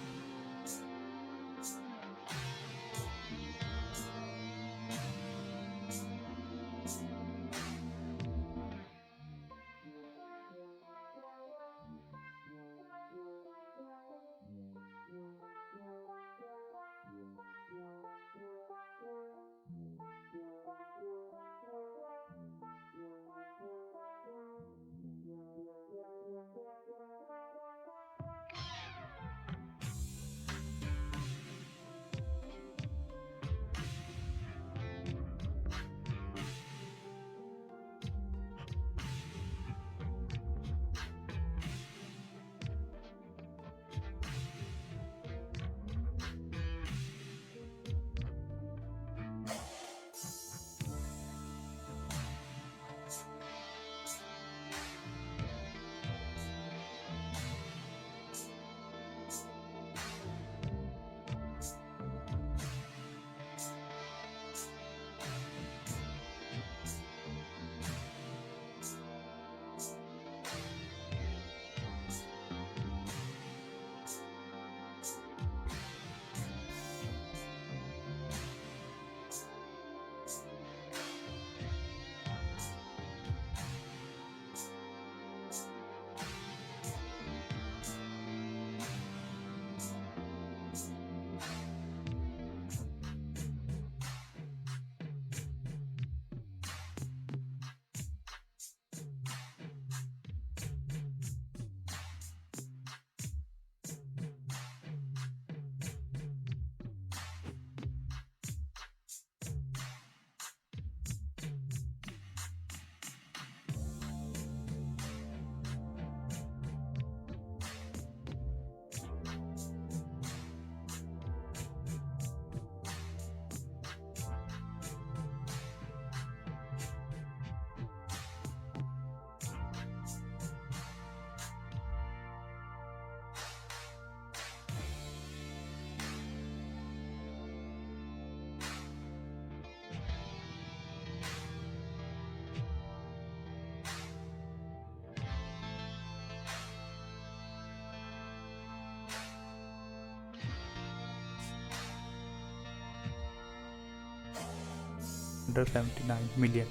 $579 million.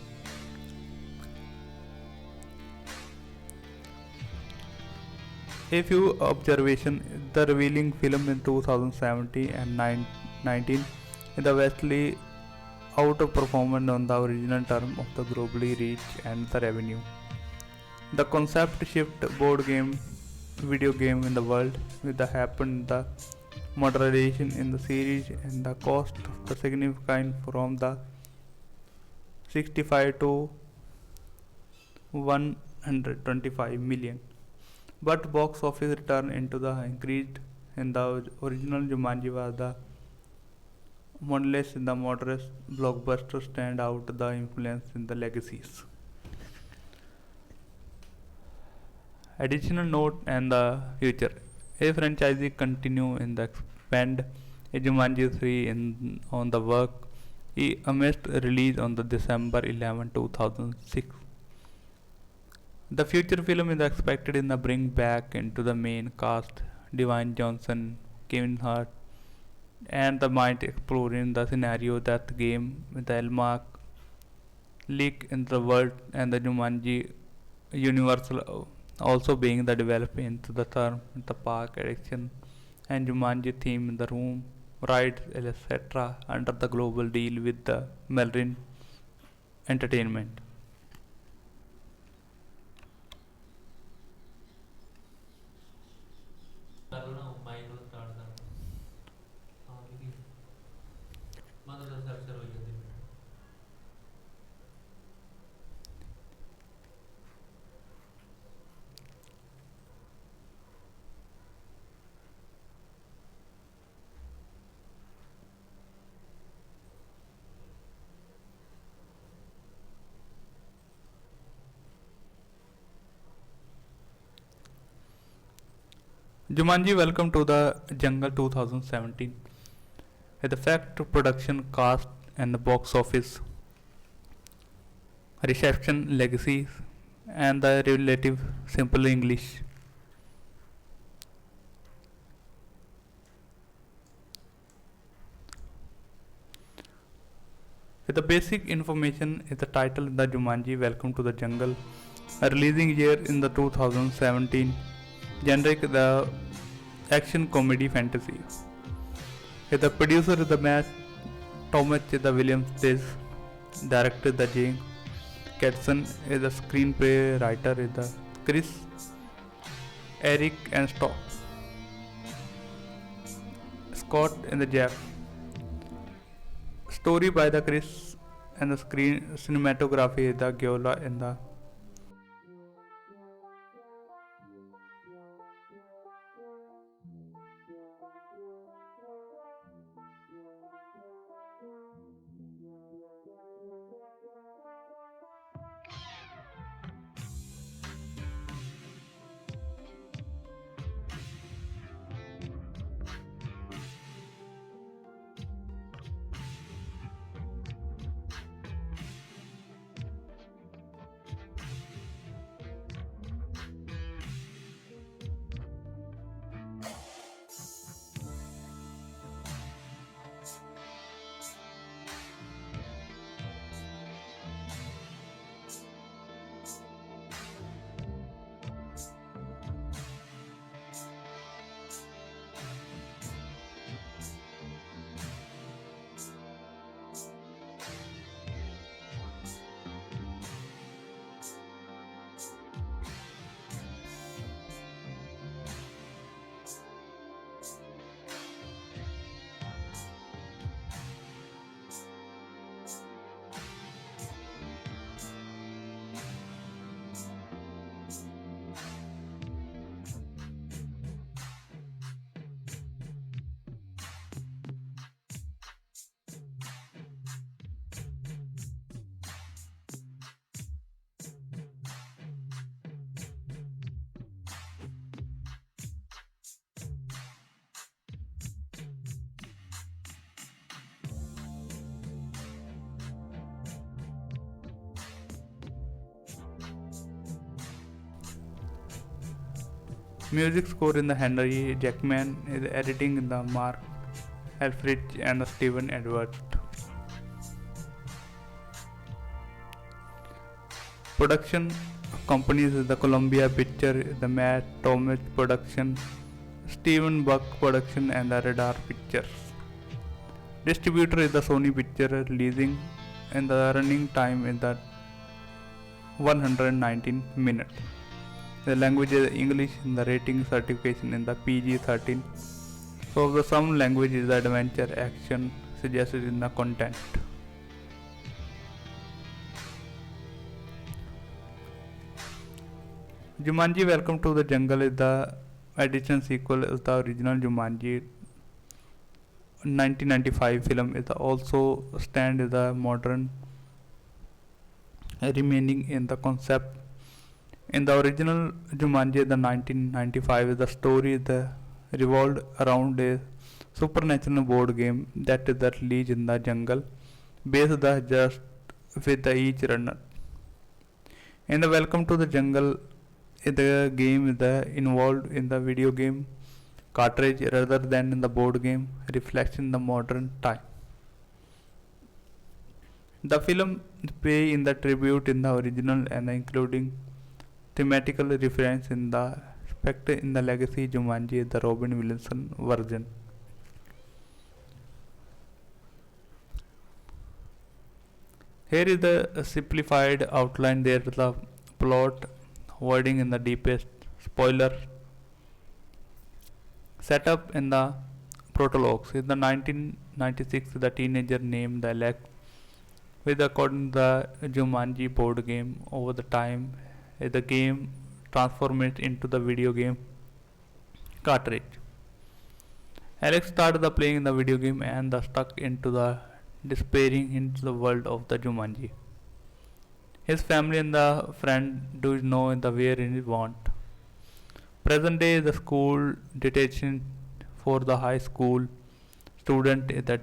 A few observations: the revealing film in 2017 and 19 in the vastly outperformed on the original term of the globally reach and the revenue. The concept shift board game video game in the world with the happened the modernization in the series and the cost of the significant from the 65 to 125 million. But box office return into the increased in the original Jumanji was the modulus in the modest blockbuster stand out the influence in the legacies. Additional note and the future. A franchisee continue in the expand a Jumanji 3 in on the work. He amidst release on the December 11, 2006. The future film is expected in the bring back into the main cast Dwayne Johnson, Kevin Hart, and the might exploring the scenario that the game with the Elmark leak in the world and the Jumanji universal also being the developed into the term the park addiction and Jumanji theme in the room rides etc. under the global deal with the Melrin Entertainment. Jumanji Welcome to the Jungle 2017. With the fact production cast and the box office reception legacies and the relative simple English. With the basic information is the title the Jumanji Welcome to the Jungle, a releasing year in the 2017, generic the action comedy fantasy. With the producer is the Matt Thomas is the Williams this director the James Katson is the screenplay writer is the Chris Eric and Scott and the Jeff. Story by the Chris and the screen cinematography is the Giola and the music score in the Henry Jackman is editing in the Mark Helfrich and the Steven Edwards. Production companies is the Columbia Picture, the Matt Thomas Production, Steven Buck Production, and the Radar Pictures. Distributor is the Sony Picture, releasing and the running time is the 119 minutes. The language is English, and the rating certification in the PG-13. So the some language is adventure action suggested in the content. Jumanji Welcome to the Jungle is the edition sequel of the original Jumanji 1995 film. It also stand as a modern remaining in the concept. In the original Jumanji, the 1995, the story revolved around a supernatural board game that is the release in the jungle, based the just with the each runner. In the Welcome to the Jungle, the game is involved in the video game cartridge rather than in the board game, reflecting the modern time. The film pay in the tribute in the original and including thematical reference in the aspect in the legacy Jumanji, the Robin Williams version. Here is the simplified outline. There is the plot, avoiding in the deepest spoiler. Setup in the prologue. In the 1996, the teenager named the Alex, with according to the Jumanji board game, over the time the game transformed into the video game cartridge. Alex started the playing the video game and the stuck into the despairing into the world of the Jumanji. His family and the friend do know in the where he want. Present day the school detention for the high school student is the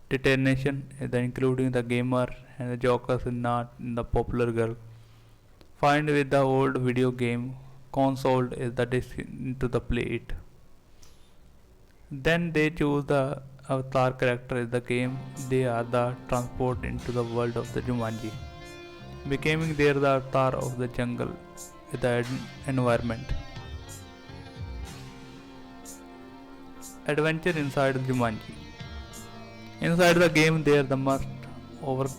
detention is the including the gamer and the jokers is not in the popular girl. Find with the old video game console is the to the play it. Then they choose the avatar character in the game. They are the transport into the world of the Jumanji, becoming there the avatar of the jungle, the environment. Adventure inside Jumanji. Inside the game, there the must over.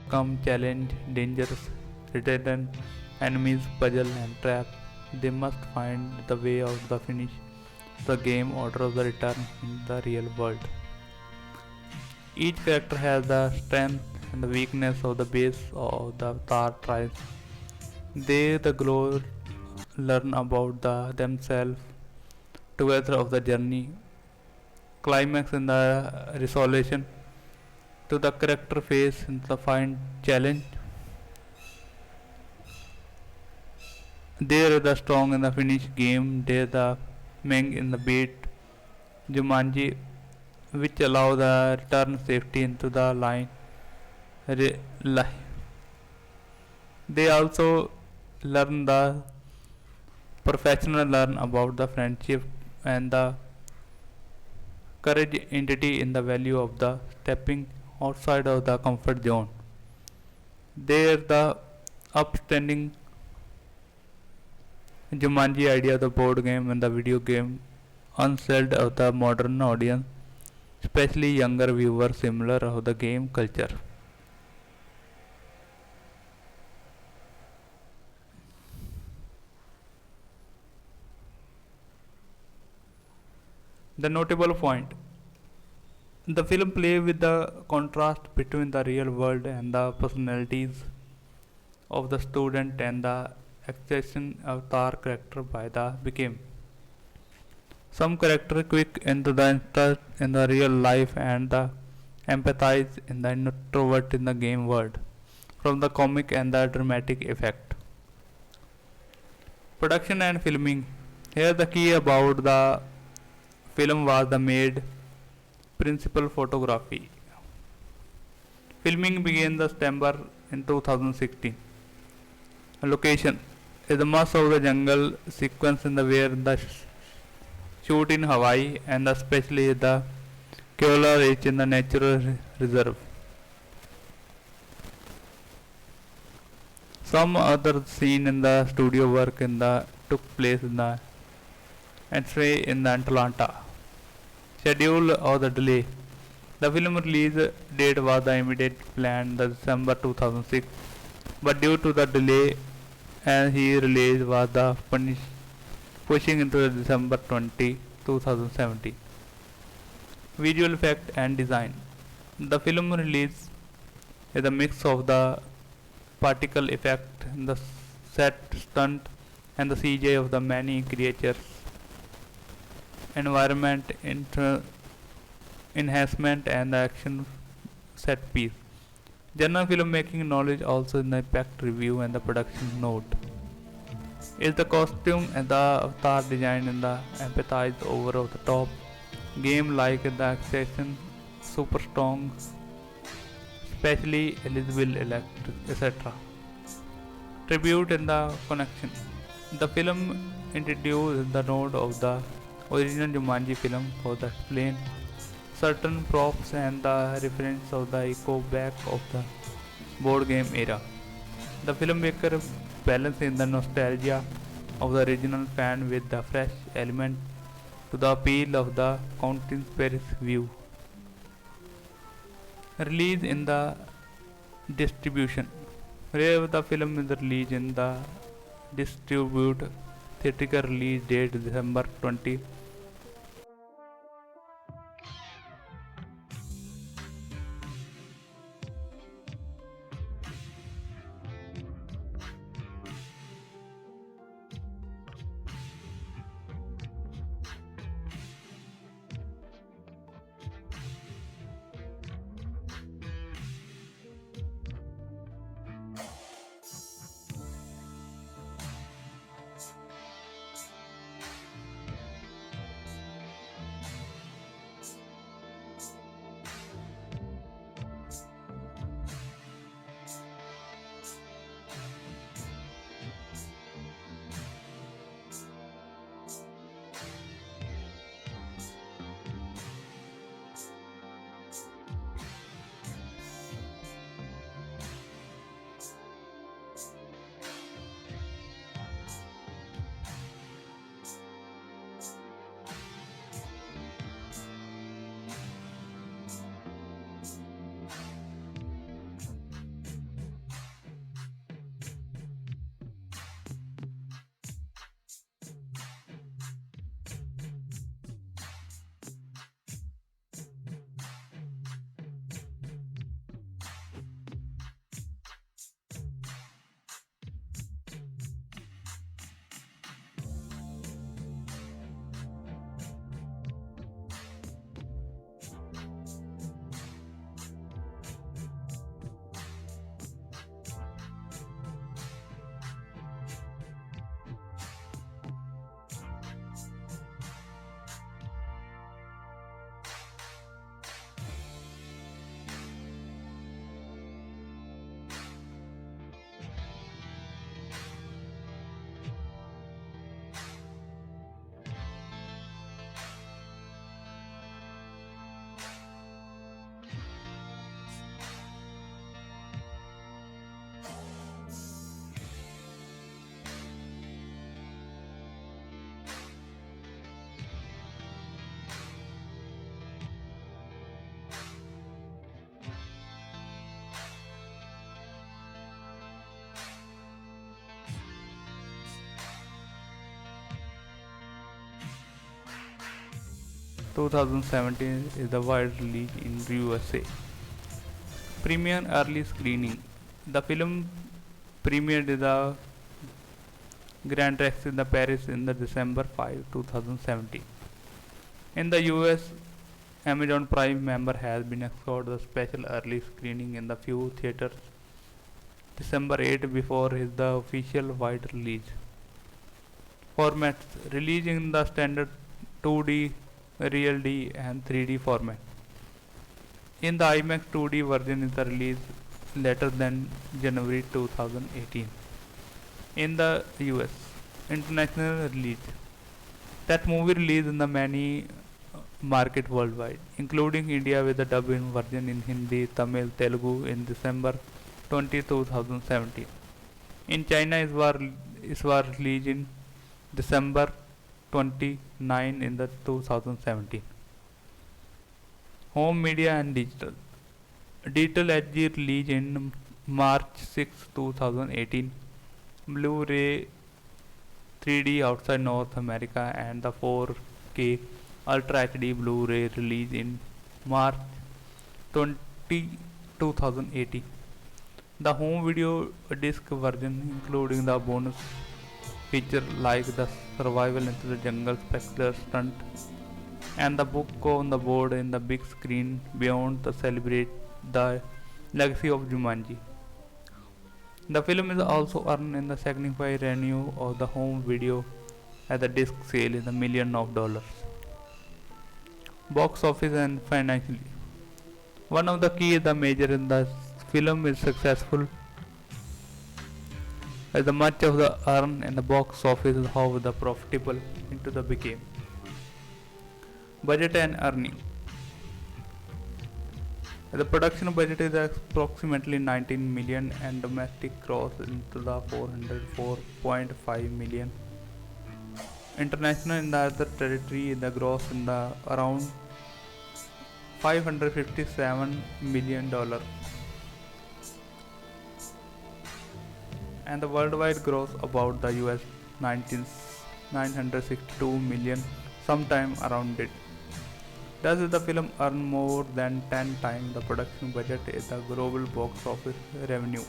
come challenge, dangers, return, enemies, puzzle and trap. They must find the way of the finish the game order of the return in the real world. Each character has the strength and the weakness of the base of the avatar tribes. They the glow learn about themselves together of the journey. Climax in the resolution to the character face in the find challenge. There the strong in the finish game. There the Meng in the beat Jumanji, which allow the return safety into the line. They also learn the professional learn about the friendship and the courage entity in the value of the stepping outside of the comfort zone. There the upstanding Jumanji idea of the board game and the video game unsold of the modern audience, especially younger viewers similar of the game culture. The notable point. The film plays with the contrast between the real world and the personalities of the student and the accession avatar character by the became. Some character quick into the interest in the real life and the empathize in the introvert in the game world from the comic and the dramatic effect. Production and filming. Here the key about the film was the made principal photography. Filming began the September in 2016. Location is the mass of the jungle sequence in the where the shoot in Hawaii and especially the Keola Ridge in the natural reserve. Some other scene in the studio work in the took place in the entry in the Atlanta. Schedule of the delay. The film release date was the immediate plan the December 2006, but due to the delay and he release was the pushing into the December 20, 2017. Visual effect and design. The film release is a mix of the particle effect, the set stunt and the CGI of the many creatures. Environment enhancement and the action set piece. General filmmaking knowledge also in the impact review and the production note. Is the costume and the avatar design and the empathize over of the top game like the accession super strong, especially Elizabeth Elect etc. Tribute and the connection. The film introduced the node of the original Jumanji film for the explain certain props and the reference of the echo back of the board game era. The filmmaker balance in the nostalgia of the original fan with the fresh element to the appeal of the contemporary view. Release in the distribution. Wherever the film is released in the distribute theatrical release date December 20. 2017 is the wide release in USA. Premiere early screening. The film premiered in the Grand Rex in the Paris in the December 5, 2017. In the US, Amazon Prime member has been assured the special early screening in the few theaters December 8 before the official wide release. Formats released in the standard 2D, Real D and 3D format. In the IMAX 2D version is the release later than January 2018. In the US, international release. That movie released in the many market worldwide, including India with the dubbing version in Hindi, Tamil, Telugu in December 20, 2017. In China, it was released in December 29 in the 2017. Home media and digital. Digital HD released in March 6, 2018. Blu-ray 3D outside North America and the 4K Ultra HD Blu-ray released in March 2018. The home video disc version, including the bonus feature like the survival into the jungle spectacular stunt and the book on the board in the big screen beyond to celebrate the legacy of Jumanji. The film is also earned in the significant revenue of the home video at the disc sale in the millions of dollars. Box office and financially. One of the key is the major in the film is successful as the much of the earn in the box office is how the profitable into the became. Budget and earning. The production budget is approximately 19 million and domestic gross into the 404.5 million. International in the other territory the gross in the around $557 million and the worldwide gross about the US 962 million sometime around it. Thus the film earned more than 10 times the production budget is the global box office revenue.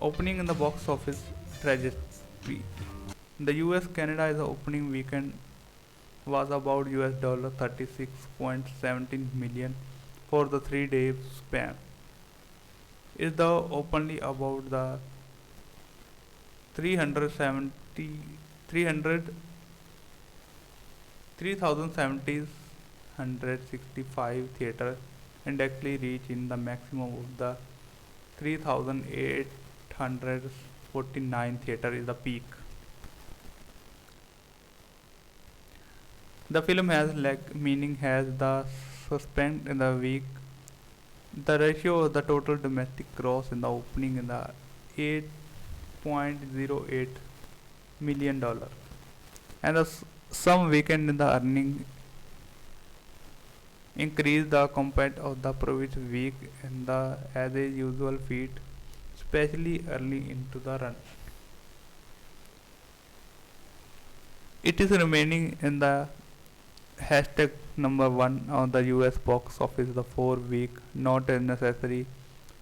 Opening in the box office trajectory. The US Canada's opening weekend was about US dollar 36.17 million for the 3-day span. Is the openly about the 370 300 3065 theater and actually reach in the maximum of the 3849 theater is the peak. The film has like meaning has the suspense in the week. The ratio of the total domestic gross in the opening in the 8.08 million dollar, and some weekend in the earning increase the compared of the previous week in the as a usual feat, especially early into the run. It is remaining in the hashtag number one on the US box office the 4 week, not a necessary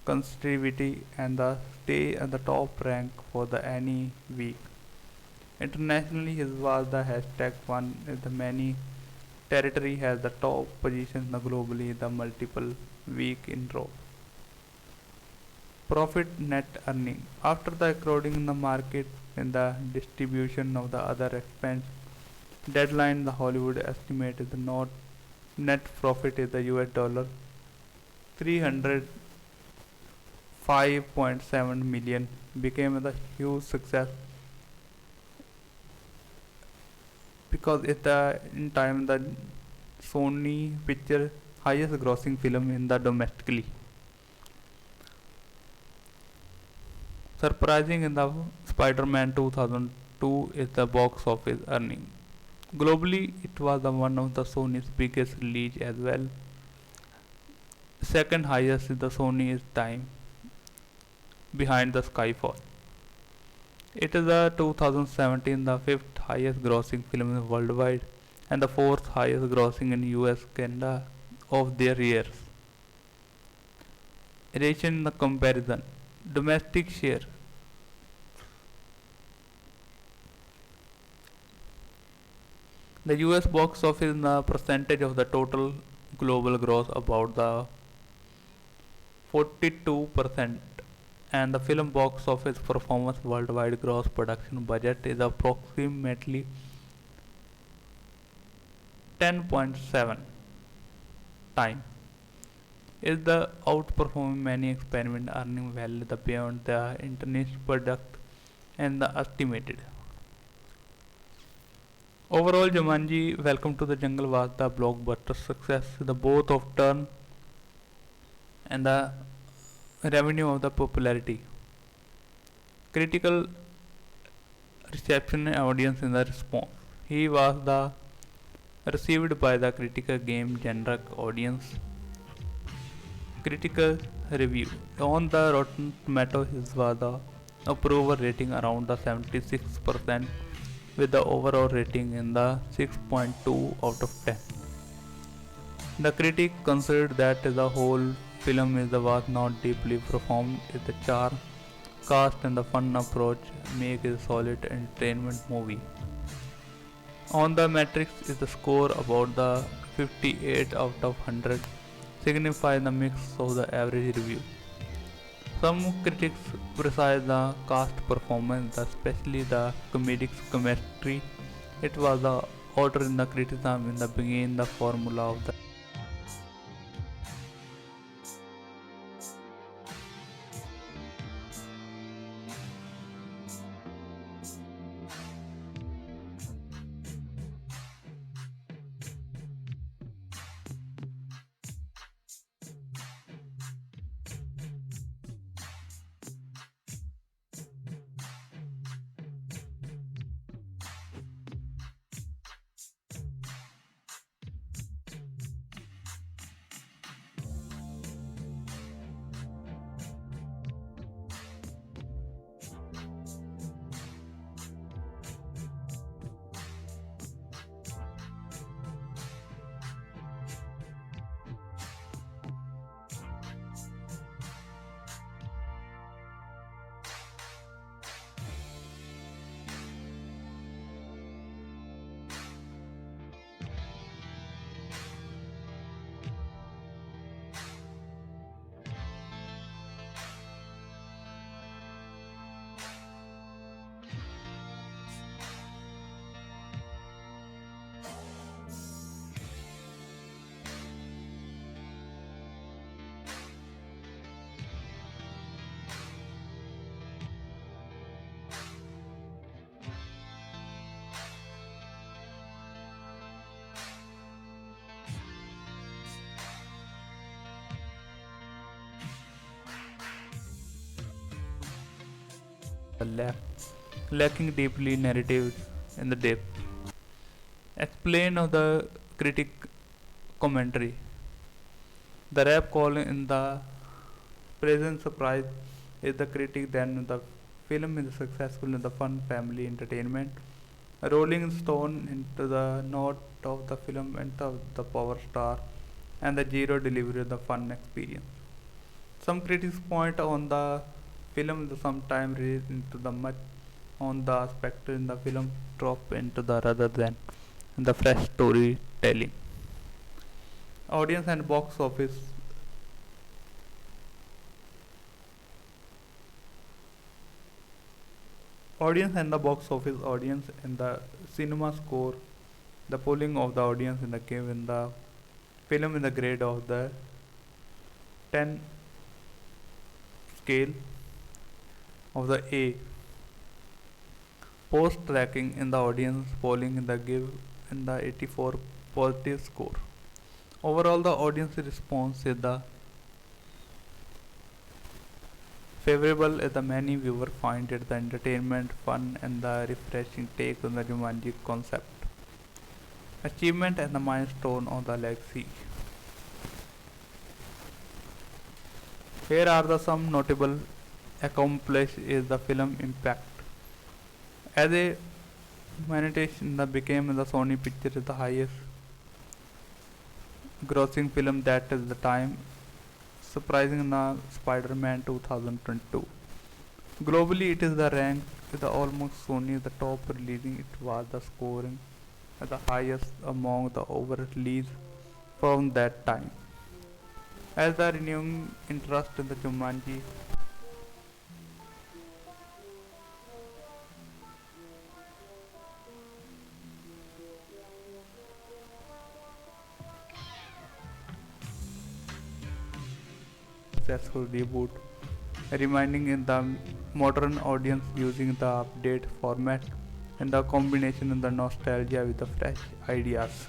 consecutivity, and the stay at the top rank for the any week. Internationally, his was the hashtag one in the many territory has the top position globally the multiple week in row. Profit net earning after the according in the market and the distribution of the other expense deadline the Hollywood estimate is the not net profit is the US dollar 305.7 million became a huge success because it's the in time the Sony picture highest grossing film in the domestically. Surprising in the Spider-Man 2002 is the box office earning. Globally, it was the one of the Sony's biggest release as well. Second highest is the Sony's time behind the Skyfall. It is the 2017 the fifth highest grossing film worldwide and the fourth highest grossing in US Canada of their years. Ration in the comparison. Domestic share. The US box office in the percentage of the total global gross about the 42%, and the film box office performance worldwide gross production budget is approximately 10.7 time is the outperforming many experiment earning well the beyond the international product and the estimated. Overall, Jumanji Welcome to the Jungle was the blockbuster success, the both of turn and the revenue of the popularity. Critical reception and audience in the response. He was the received by the critical game generic audience. Critical review on the Rotten Tomatoes his was the approval rating around the 76% with the overall rating in the 6.2 out of 10. The critic considered that the whole film was not deeply performed. The charm, cast, and the fun approach make it a solid entertainment movie. On the Matrix is the score about the 58 out of 100, signifying the mix of the average review. Some critics criticize the cast performance, especially the comedic chemistry. It was the order in the criticism in the beginning the formula of the lacking deeply narrative in the depth. Explain of the critic commentary. The rap call in the present surprise is the critic then the film is successful in the fun family entertainment. A Rolling Stone into the note of the film and the power star and the zero delivery of the fun experience. Some critics point on the film sometimes read into the much on the aspect in the film drop into the rather than the fresh storytelling. Audience and box office. Audience and the box office. Audience and the cinema score. The polling of the audience in the game in the film in the grade of the 10 scale of the A. Post tracking in the audience polling in the give in the 84 positive score. Overall, the audience response is the favorable as the many viewers find it the entertainment, fun and the refreshing take on the Jumanji concept. Achievement and the milestone of the legacy. Here are the some notable accomplishments is the film impact. As a monetization that became the Sony Pictures is the highest grossing film that is the time surprising the Spider-Man 2022. Globally it is the rank with the almost Sony the top releasing it was the scoring at the highest among the over release from that time. As the renewing interest in the Jumanji successful reboot, reminding in the modern audience using the update format and the combination of the nostalgia with the fresh ideas.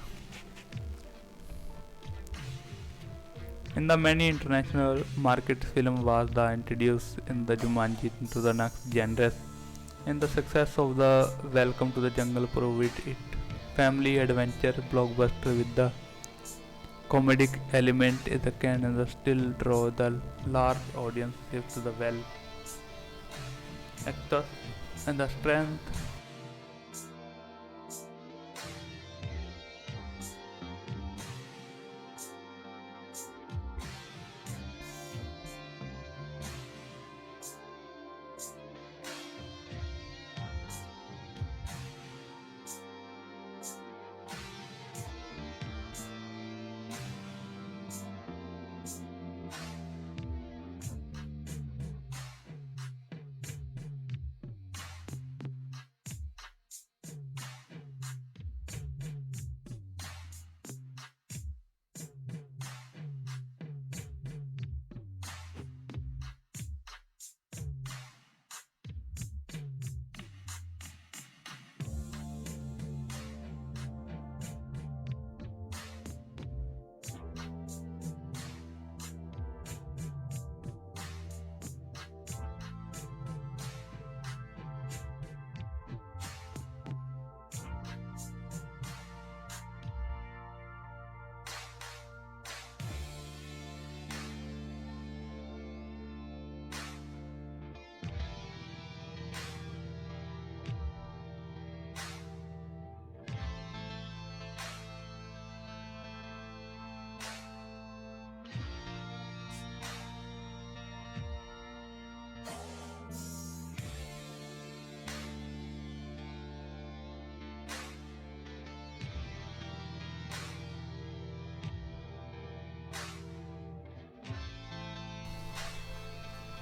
In the many international markets, film was the introduced in the Jumanji into the next genres. In the success of the Welcome to the Jungle proved it family adventure blockbuster with the comedic element is the can and the still draw the large audience to the well actors and the strength.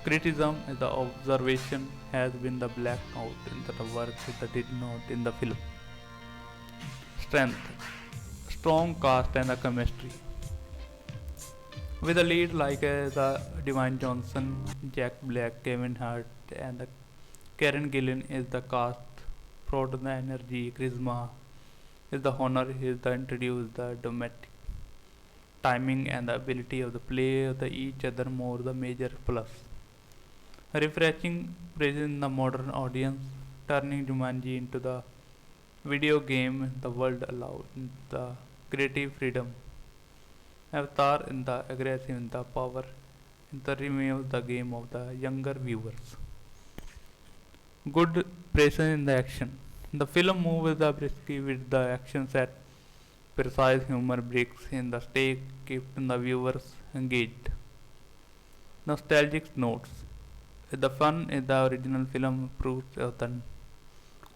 Criticism is the observation has been the black out in the work that did not in the film. Strength, strong cast and the chemistry. With a lead like the Dwayne Johnson, Jack Black, Kevin Hart, and the Karen Gillan is the cast. Brought the energy, charisma is the honor. Is the introduce the dramatic timing and the ability of the play of the each other more the major plus. refreshing praise in the modern audience, turning Jumanji into the video game the world allowed the creative freedom. Avatar in the aggressive in the power, in the remake the game of the younger viewers. Good precision in the action. The film moves the briskly with the action set, precise humor breaks in the stake, keeping the viewers engaged. Nostalgic notes. The fun in the original film proves authentic.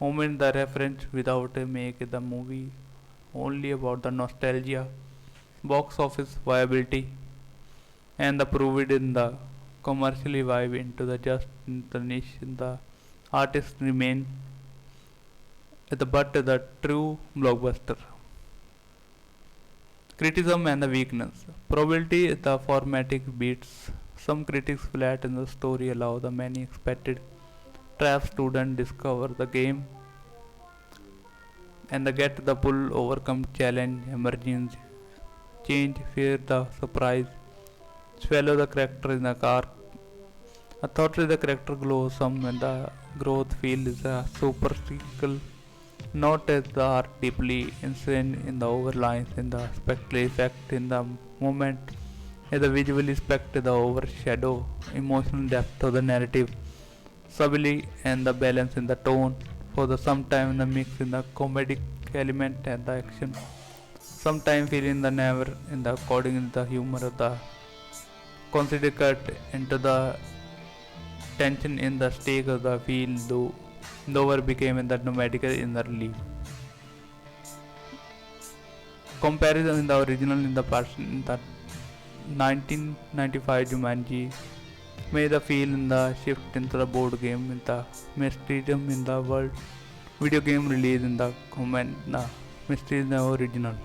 Omit the reference without a make the movie only about the nostalgia, box office viability, and the proved in the commercially vibe into the just in the niche in the artist remain the true blockbuster. Criticism and the weakness. Probability is the formatic beats. Some critics flat in the story allow the many expected trap student discover the game and the get the pull overcome challenge emergence change fear the surprise swallow the character in the car. A thought the character glows some when the growth feel is a superficial not as the art deeply insane in the overlines in the spectacle effect in the moment as the visually spect the overshadow emotional depth of the narrative subtly and the balance in the tone for the sometime the mix in the comedic element and the action sometime feeling the never in the according in the humor of the consider cut into the tension in the stake of the feel though lower became in the nomadic in the relief. Comparison in the original in the person in the 1995 Jumanji may the feel in the shift into the board game in the mysticism in the world video game release in the comment the mystery in the original.